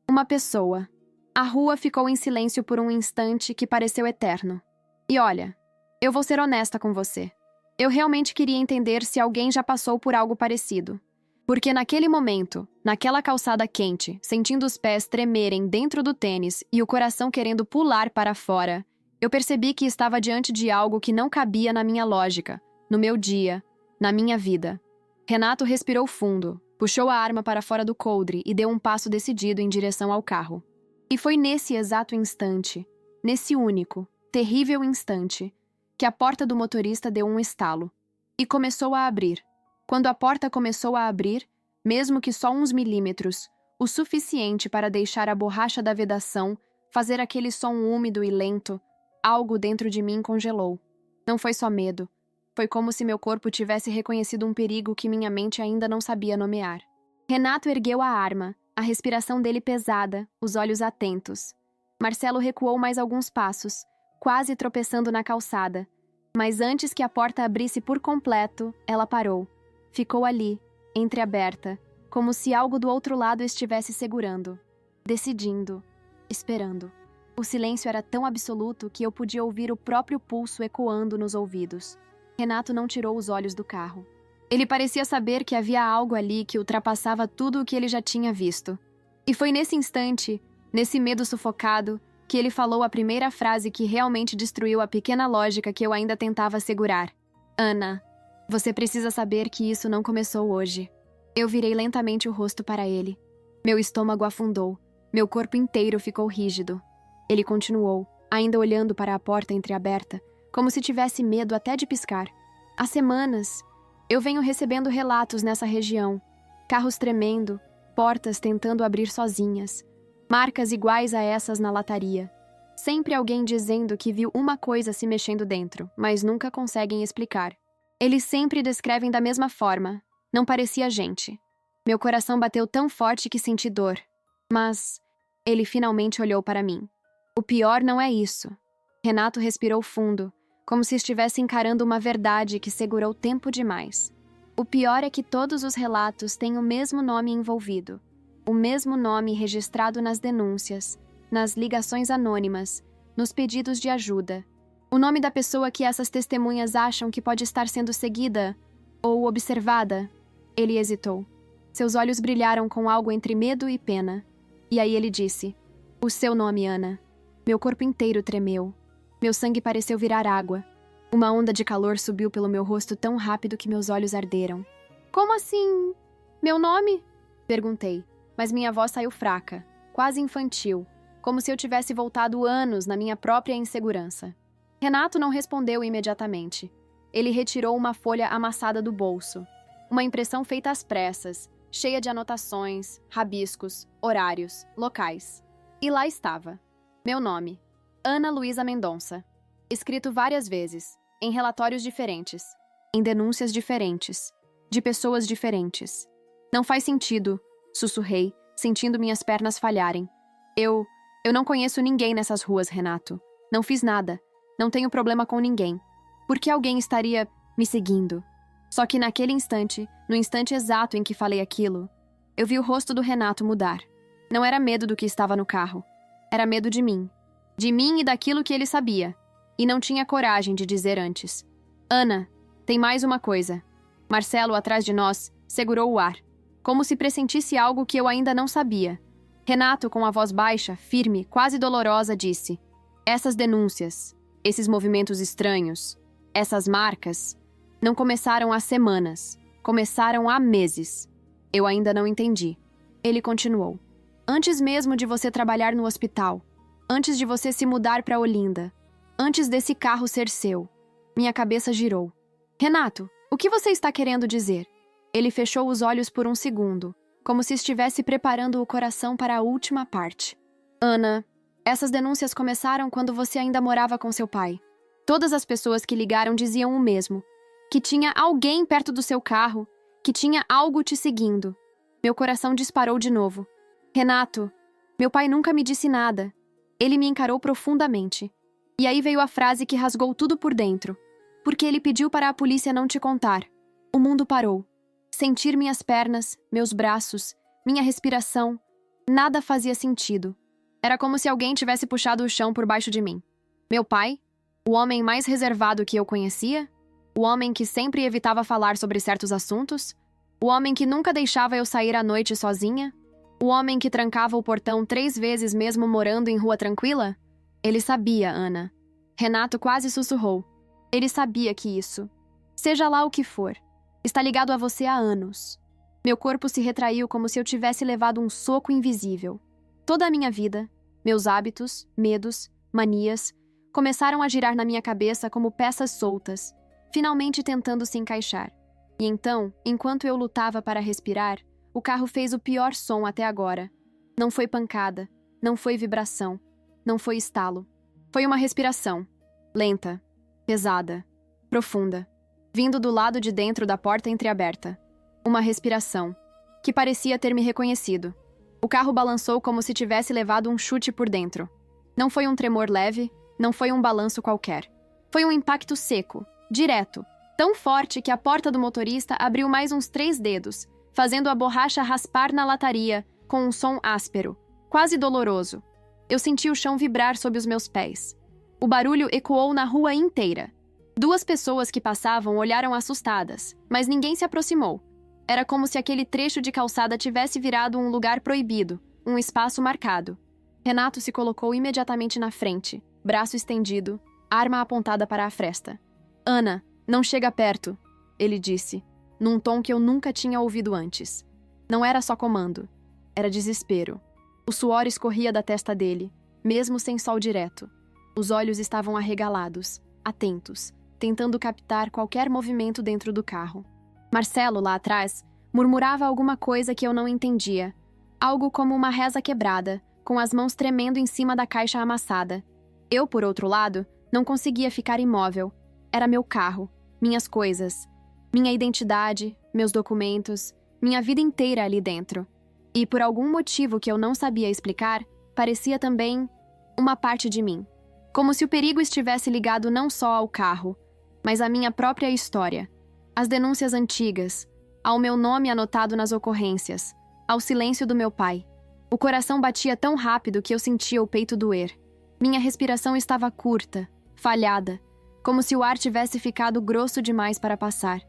uma pessoa. A rua ficou em silêncio por um instante que pareceu eterno. E olha, eu vou ser honesta com você. Eu realmente queria entender se alguém já passou por algo parecido. Porque naquele momento, naquela calçada quente, sentindo os pés tremerem dentro do tênis e o coração querendo pular para fora, eu percebi que estava diante de algo que não cabia na minha lógica, no meu dia, na minha vida. Renato respirou fundo, puxou a arma para fora do coldre e deu um passo decidido em direção ao carro. E foi nesse exato instante, nesse único, terrível instante, que a porta do motorista deu um estalo e começou a abrir. Quando a porta começou a abrir, mesmo que só uns milímetros, o suficiente para deixar a borracha da vedação fazer aquele som úmido e lento, algo dentro de mim congelou. Não foi só medo. Foi como se meu corpo tivesse reconhecido um perigo que minha mente ainda não sabia nomear. Renato ergueu a arma, a respiração dele pesada, os olhos atentos. Marcelo recuou mais alguns passos, quase tropeçando na calçada. Mas antes que a porta abrisse por completo, ela parou. Ficou ali, entreaberta, como se algo do outro lado estivesse segurando, decidindo, esperando. O silêncio era tão absoluto que eu podia ouvir o próprio pulso ecoando nos ouvidos. Renato não tirou os olhos do carro. Ele parecia saber que havia algo ali que ultrapassava tudo o que ele já tinha visto. E foi nesse instante, nesse medo sufocado, que ele falou a primeira frase que realmente destruiu a pequena lógica que eu ainda tentava segurar. Ana, você precisa saber que isso não começou hoje. Eu virei lentamente o rosto para ele. Meu estômago afundou. Meu corpo inteiro ficou rígido. Ele continuou, ainda olhando para a porta entreaberta, como se tivesse medo até de piscar. Há semanas, eu venho recebendo relatos nessa região. Carros tremendo, portas tentando abrir sozinhas. Marcas iguais a essas na lataria. Sempre alguém dizendo que viu uma coisa se mexendo dentro, mas nunca conseguem explicar. Eles sempre descrevem da mesma forma. Não parecia gente. Meu coração bateu tão forte que senti dor. Mas ele finalmente olhou para mim. O pior não é isso. Renato respirou fundo, como se estivesse encarando uma verdade que segurou tempo demais. O pior é que todos os relatos têm o mesmo nome envolvido. O mesmo nome registrado nas denúncias, nas ligações anônimas, nos pedidos de ajuda. O nome da pessoa que essas testemunhas acham que pode estar sendo seguida ou observada. Ele hesitou. Seus olhos brilharam com algo entre medo e pena. E aí ele disse: "O seu nome, Ana." Meu corpo inteiro tremeu. Meu sangue pareceu virar água. Uma onda de calor subiu pelo meu rosto tão rápido que meus olhos arderam. "Como assim? Meu nome?" Perguntei, mas minha voz saiu fraca, quase infantil, como se eu tivesse voltado anos na minha própria insegurança. Renato não respondeu imediatamente. Ele retirou uma folha amassada do bolso. Uma impressão feita às pressas, cheia de anotações, rabiscos, horários, locais. E lá estava. Meu nome, Ana Luísa Mendonça. Escrito várias vezes, em relatórios diferentes, em denúncias diferentes, de pessoas diferentes. Não faz sentido, sussurrei, sentindo minhas pernas falharem. Eu não conheço ninguém nessas ruas, Renato. Não fiz nada. Não tenho problema com ninguém. Por que alguém estaria me seguindo? Só que naquele instante, no instante exato em que falei aquilo, eu vi o rosto do Renato mudar. Não era medo do que estava no carro. Era medo de mim. De mim e daquilo que ele sabia. E não tinha coragem de dizer antes. Ana, Tem mais uma coisa. Marcelo, atrás de nós, segurou o ar, como se pressentisse algo que eu ainda não sabia. Renato, com a voz baixa, firme, quase dolorosa, disse: essas denúncias, esses movimentos estranhos, essas marcas, não começaram há semanas, começaram há meses. Eu ainda não entendi. Ele continuou: antes mesmo de você trabalhar no hospital, antes de você se mudar para Olinda, antes desse carro ser seu. Minha cabeça girou. Renato, o que você está querendo dizer? Ele fechou os olhos por um segundo, como se estivesse preparando o coração para a última parte. Ana, essas denúncias começaram quando você ainda morava com seu pai. Todas as pessoas que ligaram diziam o mesmo, que tinha alguém perto do seu carro, que tinha algo te seguindo. Meu coração disparou de novo. Renato, meu pai nunca me disse nada. Ele me encarou profundamente. E aí veio a frase que rasgou tudo por dentro. Porque ele pediu para a polícia não te contar. O mundo parou. Sentir minhas pernas, meus braços, minha respiração, nada fazia sentido. Era como se alguém tivesse puxado o chão por baixo de mim. Meu pai, o homem mais reservado que eu conhecia, o homem que sempre evitava falar sobre certos assuntos, o homem que nunca deixava eu sair à noite sozinha, o homem que trancava o portão 3 vezes mesmo morando em rua tranquila? Ele sabia, Ana. Renato quase sussurrou. Ele sabia que isso, seja lá o que for, está ligado a você há anos. Meu corpo se retraiu como se eu tivesse levado um soco invisível. Toda a minha vida, meus hábitos, medos, manias, começaram a girar na minha cabeça como peças soltas, finalmente tentando se encaixar. E então, enquanto eu lutava para respirar, o carro fez o pior som até agora. Não foi pancada, não foi vibração, não foi estalo. Foi uma respiração, lenta, pesada, profunda, vindo do lado de dentro da porta entreaberta. Uma respiração, que parecia ter me reconhecido. O carro balançou como se tivesse levado um chute por dentro. Não foi um tremor leve, não foi um balanço qualquer. Foi um impacto seco, direto, tão forte que a porta do motorista abriu mais uns 3 dedos, fazendo a borracha raspar na lataria com um som áspero, quase doloroso. Eu senti o chão vibrar sob os meus pés. O barulho ecoou na rua inteira. 2 pessoas que passavam olharam assustadas, mas ninguém se aproximou. Era como se aquele trecho de calçada tivesse virado um lugar proibido, um espaço marcado. Renato se colocou imediatamente na frente, braço estendido, arma apontada para a fresta. Ana, não chega perto, ele disse, num tom que eu nunca tinha ouvido antes. Não era só comando, era desespero. O suor escorria da testa dele, mesmo sem sol direto. Os olhos estavam arregalados, atentos, tentando captar qualquer movimento dentro do carro. Marcelo, lá atrás, murmurava alguma coisa que eu não entendia. Algo como uma reza quebrada, com as mãos tremendo em cima da caixa amassada. Eu, por outro lado, não conseguia ficar imóvel. Era meu carro, minhas coisas, minha identidade, meus documentos, minha vida inteira ali dentro. E, por algum motivo que eu não sabia explicar, parecia também uma parte de mim. Como se o perigo estivesse ligado não só ao carro, mas à minha própria história. Às denúncias antigas, ao meu nome anotado nas ocorrências, ao silêncio do meu pai. O coração batia tão rápido que eu sentia o peito doer. Minha respiração estava curta, falhada, como se o ar tivesse ficado grosso demais para passar.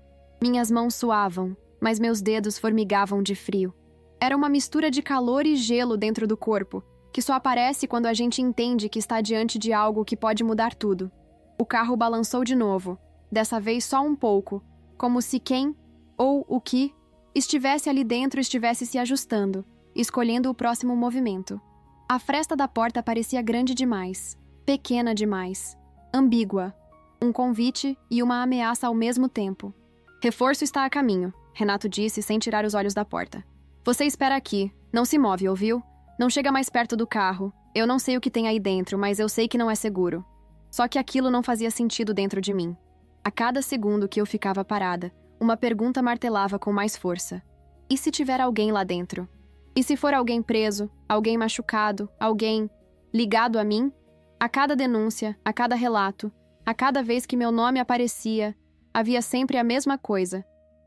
Minhas mãos suavam, mas meus dedos formigavam de frio. Era uma mistura de calor e gelo dentro do corpo, que só aparece quando a gente entende que está diante de algo que pode mudar tudo. O carro balançou de novo, dessa vez só um pouco, como se quem, ou o que, estivesse ali dentro estivesse se ajustando, escolhendo o próximo movimento. A fresta da porta parecia grande demais, pequena demais, ambígua, um convite e uma ameaça ao mesmo tempo. Reforço está a caminho, Renato disse sem tirar os olhos da porta. Você espera aqui, não se move, ouviu? Não chega mais perto do carro. Eu não sei o que tem aí dentro, mas eu sei que não é seguro. Só que aquilo não fazia sentido dentro de mim. A cada segundo que eu ficava parada, uma pergunta martelava com mais força. E se tiver alguém lá dentro? E se for alguém preso, alguém machucado, alguém ligado a mim? A cada denúncia, a cada relato, a cada vez que meu nome aparecia, havia sempre a mesma coisa.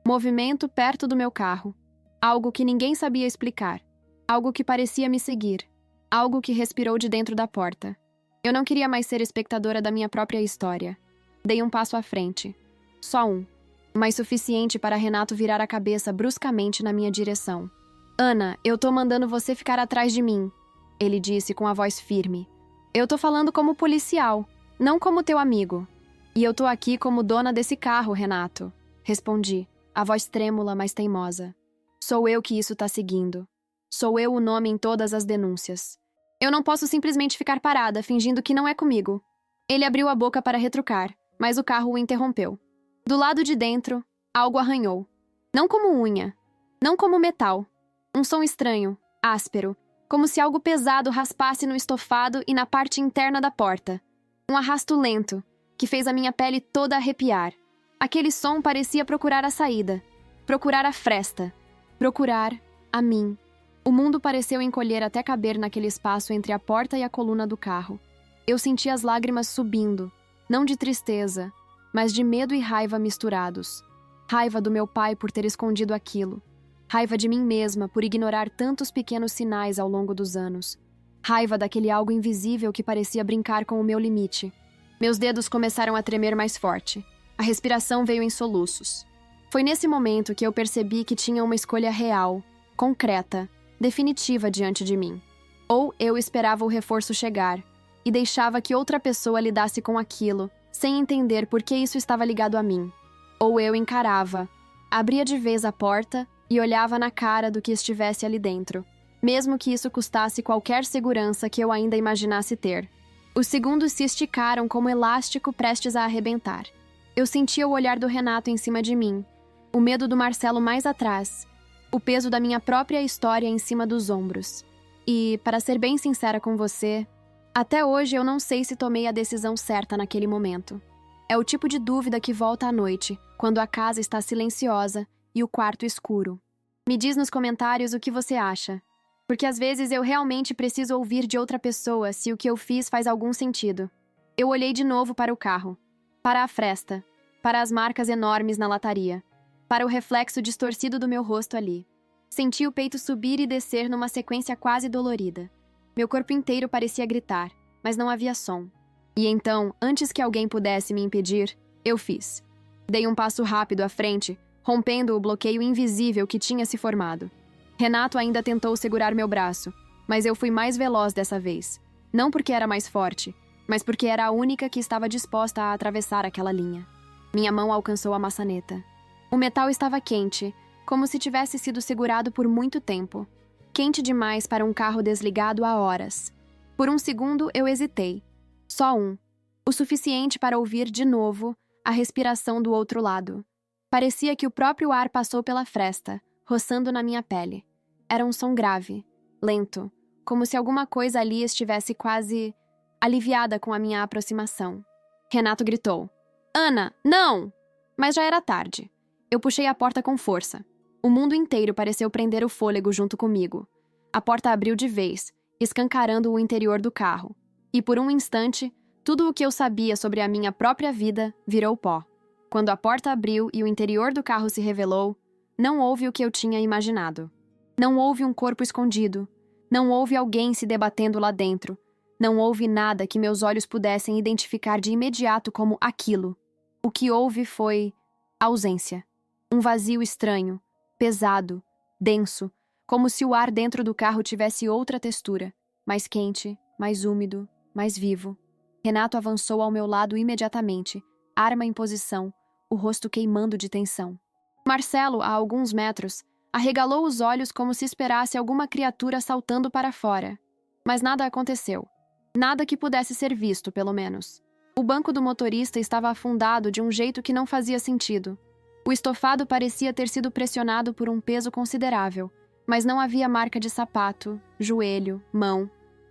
Movimento perto do meu carro. Algo que ninguém sabia explicar. Algo que parecia me seguir. Algo que respirou de dentro da porta. Eu não queria mais ser espectadora da minha própria história. Dei um passo à frente. Só um. mas suficiente para Renato virar a cabeça bruscamente na minha direção. Ana, eu tô mandando você ficar atrás de mim, ele disse com a voz firme. Eu tô falando como policial, não como teu amigo. E eu tô aqui como dona desse carro, Renato, respondi, a voz trêmula, mas teimosa. Sou eu que isso tá seguindo. Sou eu o nome em todas as denúncias. Eu não posso simplesmente ficar parada, fingindo que não é comigo. Ele abriu a boca para retrucar, mas o carro o interrompeu. Do lado de dentro, algo arranhou. Não como unha, não como metal. Um som estranho, áspero, como se algo pesado raspasse no estofado e na parte interna da porta. Um arrasto lento, que fez a minha pele toda arrepiar. Aquele som parecia procurar a saída, procurar a fresta, procurar a mim. O mundo pareceu encolher até caber naquele espaço entre a porta e a coluna do carro. Eu senti as lágrimas subindo, não de tristeza, mas de medo e raiva misturados. Raiva do meu pai por ter escondido aquilo. Raiva de mim mesma por ignorar tantos pequenos sinais ao longo dos anos. Raiva daquele algo invisível que parecia brincar com o meu limite. Meus dedos começaram a tremer mais forte. A respiração veio em soluços. Foi nesse momento que eu percebi que tinha uma escolha real, concreta, definitiva diante de mim. Ou eu esperava o reforço chegar e deixava que outra pessoa lidasse com aquilo, sem entender por que isso estava ligado a mim. Ou eu encarava, abria de vez a porta e olhava na cara do que estivesse ali dentro, mesmo que isso custasse qualquer segurança que eu ainda imaginasse ter. Os segundos se esticaram como elástico prestes a arrebentar. Eu sentia o olhar do Renato em cima de mim, o medo do Marcelo mais atrás, o peso da minha própria história em cima dos ombros. E, para ser bem sincera com você, até hoje eu não sei se tomei a decisão certa naquele momento. É o tipo de dúvida que volta à noite, quando a casa está silenciosa e o quarto escuro. Me diz nos comentários o que você acha, porque às vezes eu realmente preciso ouvir de outra pessoa se o que eu fiz faz algum sentido. Eu olhei de novo para o carro, para a fresta, para as marcas enormes na lataria, para o reflexo distorcido do meu rosto ali. Senti o peito subir e descer numa sequência quase dolorida. Meu corpo inteiro parecia gritar, mas não havia som. E então, antes que alguém pudesse me impedir, eu fiz. Dei um passo rápido à frente, rompendo o bloqueio invisível que tinha se formado. Renato ainda tentou segurar meu braço, mas eu fui mais veloz dessa vez. Não porque era mais forte, mas porque era a única que estava disposta a atravessar aquela linha. Minha mão alcançou a maçaneta. O metal estava quente, como se tivesse sido segurado por muito tempo. Quente demais para um carro desligado há horas. Por um segundo eu hesitei. Só um. O suficiente para ouvir de novo a respiração do outro lado. Parecia que o próprio ar passou pela fresta, roçando na minha pele. Era um som grave, lento, como se alguma coisa ali estivesse quase aliviada com a minha aproximação. Renato gritou. Ana, não! Mas já era tarde. Eu puxei a porta com força. O mundo inteiro pareceu prender o fôlego junto comigo. A porta abriu de vez, escancarando o interior do carro. E por um instante, tudo o que eu sabia sobre a minha própria vida virou pó. Quando a porta abriu e o interior do carro se revelou, não houve o que eu tinha imaginado. Não houve um corpo escondido. Não houve alguém se debatendo lá dentro. Não houve nada que meus olhos pudessem identificar de imediato como aquilo. O que houve foi ausência. Um vazio estranho, pesado, denso, como se o ar dentro do carro tivesse outra textura, mais quente, mais úmido, mais vivo. Renato avançou ao meu lado imediatamente, arma em posição, o rosto queimando de tensão. Marcelo, a alguns metros, arregalou os olhos como se esperasse alguma criatura saltando para fora. Mas nada aconteceu. Nada que pudesse ser visto, pelo menos. O banco do motorista estava afundado de um jeito que não fazia sentido. O estofado parecia ter sido pressionado por um peso considerável, mas não havia marca de sapato, joelho, mão,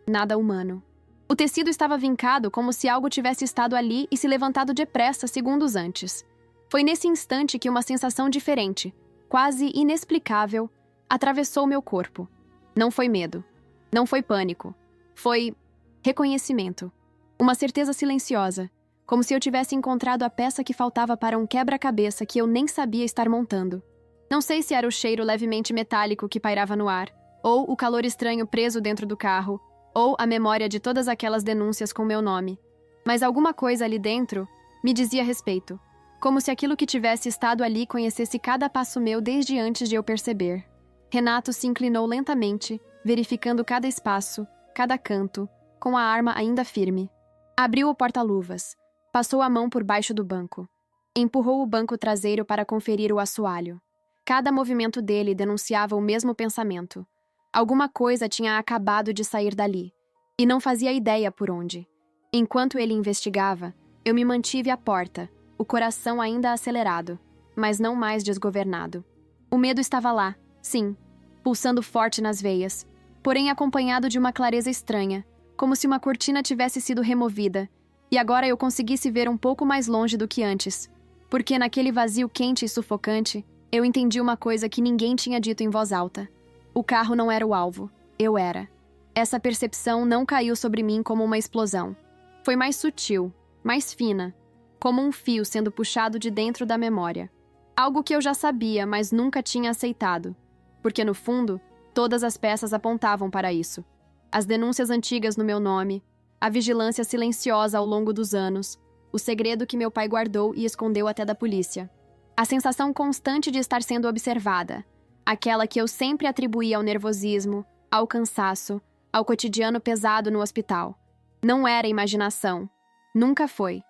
nada humano. O tecido estava vincado como se algo tivesse estado ali e se levantado depressa segundos antes. Foi nesse instante que uma sensação diferente, quase inexplicável, atravessou meu corpo. Não foi medo. Não foi pânico. Foi reconhecimento. Uma certeza silenciosa, como se eu tivesse encontrado a peça que faltava para um quebra-cabeça que eu nem sabia estar montando. Não sei se era o cheiro levemente metálico que pairava no ar, ou o calor estranho preso dentro do carro, ou a memória de todas aquelas denúncias com meu nome. Mas alguma coisa ali dentro me dizia respeito. Como se aquilo que tivesse estado ali conhecesse cada passo meu desde antes de eu perceber. Renato se inclinou lentamente, verificando cada espaço, cada canto, com a arma ainda firme. Abriu o porta-luvas, passou a mão por baixo do banco. Empurrou o banco traseiro para conferir o assoalho. Cada movimento dele denunciava o mesmo pensamento. Alguma coisa tinha acabado de sair dali, e não fazia ideia por onde. Enquanto ele investigava, eu me mantive à porta, o coração ainda acelerado, mas não mais desgovernado. O medo estava lá, sim, pulsando forte nas veias, porém acompanhado de uma clareza estranha, como se uma cortina tivesse sido removida, e agora eu conseguisse ver um pouco mais longe do que antes, porque naquele vazio quente e sufocante, eu entendi uma coisa que ninguém tinha dito em voz alta. O carro não era o alvo, eu era. Essa percepção não caiu sobre mim como uma explosão. Foi mais sutil, mais fina, como um fio sendo puxado de dentro da memória. Algo que eu já sabia, mas nunca tinha aceitado, porque no fundo, todas as peças apontavam para isso. As denúncias antigas no meu nome, a vigilância silenciosa ao longo dos anos, o segredo que meu pai guardou e escondeu até da polícia. A sensação constante de estar sendo observada, aquela que eu sempre atribuía ao nervosismo, ao cansaço, ao cotidiano pesado no hospital. Não era imaginação. Nunca foi.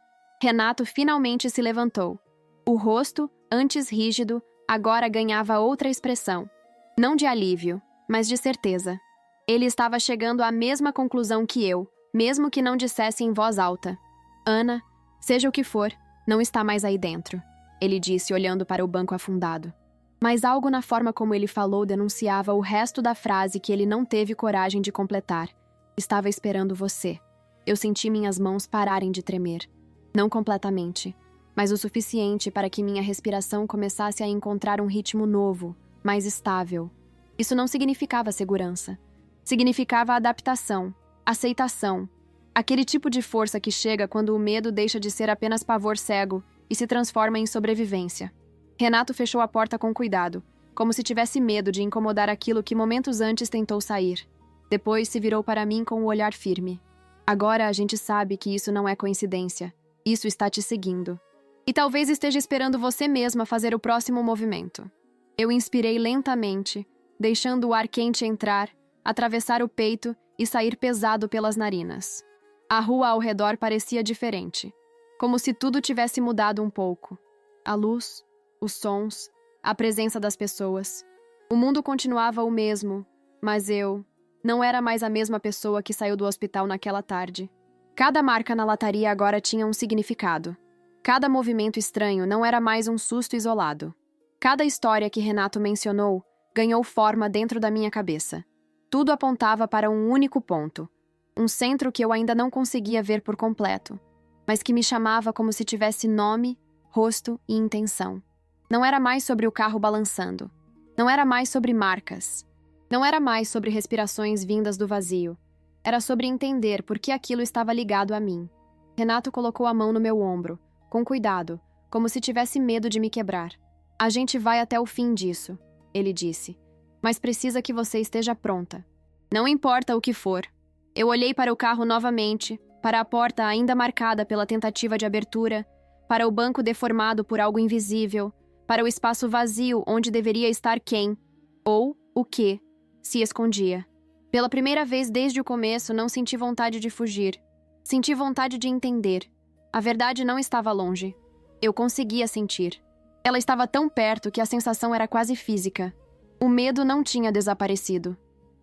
Renato finalmente se levantou. O rosto, antes rígido, agora ganhava outra expressão. Não de alívio, mas de certeza. Ele estava chegando à mesma conclusão que eu, mesmo que não dissesse em voz alta. Ana, seja o que for, não está mais aí dentro, ele disse olhando para o banco afundado. Mas algo na forma como ele falou denunciava o resto da frase que ele não teve coragem de completar. Estava esperando você. Eu senti minhas mãos pararem de tremer. Não completamente, mas o suficiente para que minha respiração começasse a encontrar um ritmo novo, mais estável. Isso não significava segurança. Significava adaptação, aceitação. Aquele tipo de força que chega quando o medo deixa de ser apenas pavor cego e se transforma em sobrevivência. Renato fechou a porta com cuidado, como se tivesse medo de incomodar aquilo que momentos antes tentou sair. Depois se virou para mim com o olhar firme. Agora a gente sabe que isso não é coincidência. Isso está te seguindo. E talvez esteja esperando você mesma fazer o próximo movimento. Eu inspirei lentamente, deixando o ar quente entrar, atravessar o peito e sair pesado pelas narinas. A rua ao redor parecia diferente, como se tudo tivesse mudado um pouco. A luz, os sons, a presença das pessoas. O mundo continuava o mesmo, mas eu não era mais a mesma pessoa que saiu do hospital naquela tarde. Cada marca na lataria agora tinha um significado. Cada movimento estranho não era mais um susto isolado. Cada história que Renato mencionou ganhou forma dentro da minha cabeça. Tudo apontava para um único ponto. Um centro que eu ainda não conseguia ver por completo, mas que me chamava como se tivesse nome, rosto e intenção. Não era mais sobre o carro balançando. Não era mais sobre marcas. Não era mais sobre respirações vindas do vazio. Era sobre entender por que aquilo estava ligado a mim. Renato colocou a mão no meu ombro, com cuidado, como se tivesse medo de me quebrar. A gente vai até o fim disso, ele disse. Mas precisa que você esteja pronta. Não importa o que for. Eu olhei para o carro novamente, para a porta ainda marcada pela tentativa de abertura, para o banco deformado por algo invisível, para o espaço vazio onde deveria estar quem, ou o que, se escondia. Pela primeira vez desde o começo, não senti vontade de fugir. Senti vontade de entender. A verdade não estava longe. Eu conseguia sentir. Ela estava tão perto que a sensação era quase física. O medo não tinha desaparecido.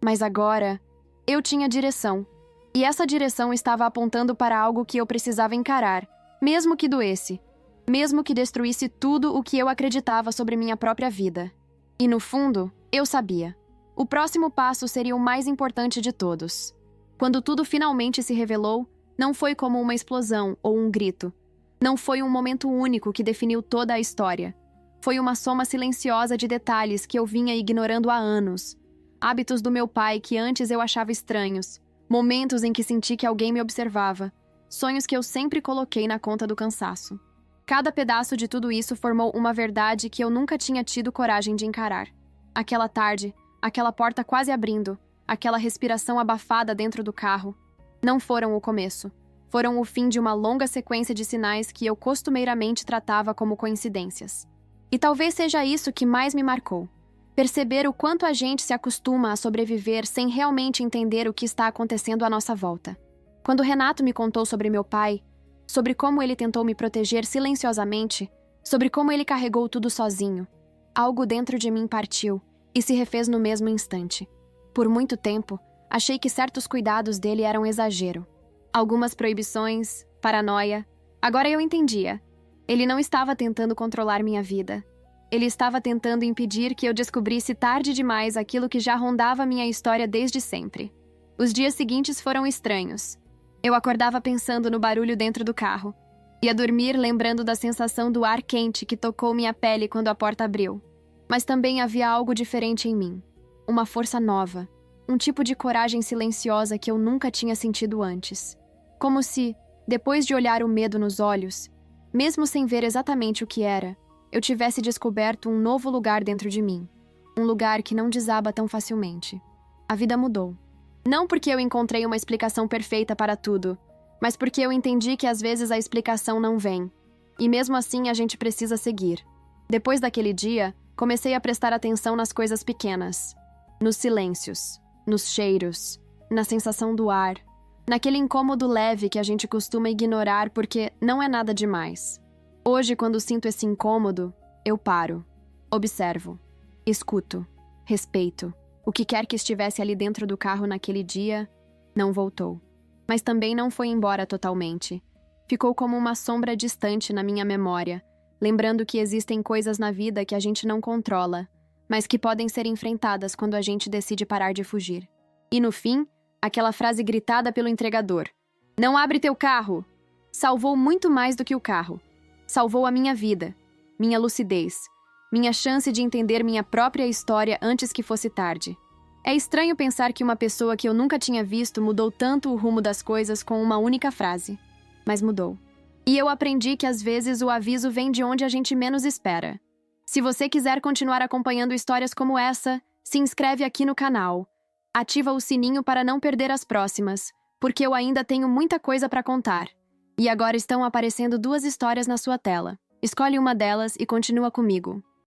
Mas agora, eu tinha direção. E essa direção estava apontando para algo que eu precisava encarar, mesmo que doesse. Mesmo que destruísse tudo o que eu acreditava sobre minha própria vida. E no fundo, eu sabia. O próximo passo seria o mais importante de todos. Quando tudo finalmente se revelou, não foi como uma explosão ou um grito. Não foi um momento único que definiu toda a história. Foi uma soma silenciosa de detalhes que eu vinha ignorando há anos. Hábitos do meu pai que antes eu achava estranhos. Momentos em que senti que alguém me observava. Sonhos que eu sempre coloquei na conta do cansaço. Cada pedaço de tudo isso formou uma verdade que eu nunca tinha tido coragem de encarar. Aquela tarde, aquela porta quase abrindo, aquela respiração abafada dentro do carro, não foram o começo. foram o fim de uma longa sequência de sinais que eu costumeiramente tratava como coincidências. E talvez seja isso que mais me marcou. Perceber o quanto a gente se acostuma a sobreviver sem realmente entender o que está acontecendo à nossa volta. Quando Renato me contou sobre meu pai, sobre como ele tentou me proteger silenciosamente, sobre como ele carregou tudo sozinho, algo dentro de mim partiu e se refez no mesmo instante. Por muito tempo, achei que certos cuidados dele eram exagero. Algumas proibições, paranoia. Agora eu entendia. Ele não estava tentando controlar minha vida. Ele estava tentando impedir que eu descobrisse tarde demais aquilo que já rondava minha história desde sempre. Os dias seguintes foram estranhos. Eu acordava pensando no barulho dentro do carro. Ia dormir lembrando da sensação do ar quente que tocou minha pele quando a porta abriu. Mas também havia algo diferente em mim. Uma força nova. Um tipo de coragem silenciosa que eu nunca tinha sentido antes. Como se, depois de olhar o medo nos olhos, mesmo sem ver exatamente o que era, eu tivesse descoberto um novo lugar dentro de mim. Um lugar que não desaba tão facilmente. A vida mudou. Não porque eu encontrei uma explicação perfeita para tudo, mas porque eu entendi que às vezes a explicação não vem. E mesmo assim a gente precisa seguir. Depois daquele dia, comecei a prestar atenção nas coisas pequenas. Nos silêncios, nos cheiros, na sensação do ar, naquele incômodo leve que a gente costuma ignorar porque não é nada demais. Hoje, quando sinto esse incômodo, eu paro, observo, escuto, respeito. O que quer que estivesse ali dentro do carro naquele dia, não voltou. Mas também não foi embora totalmente. Ficou como uma sombra distante na minha memória, lembrando que existem coisas na vida que a gente não controla, mas que podem ser enfrentadas quando a gente decide parar de fugir. E no fim, aquela frase gritada pelo entregador: "Não abre teu carro!" salvou muito mais do que o carro. Salvou a minha vida, minha lucidez, minha chance de entender minha própria história antes que fosse tarde. É estranho pensar que uma pessoa que eu nunca tinha visto mudou tanto o rumo das coisas com uma única frase. Mas mudou. E eu aprendi que às vezes o aviso vem de onde a gente menos espera. Se você quiser continuar acompanhando histórias como essa, se inscreve aqui no canal. Ativa o sininho para não perder as próximas, porque eu ainda tenho muita coisa para contar. E agora estão aparecendo 2 histórias na sua tela. Escolhe uma delas e continua comigo.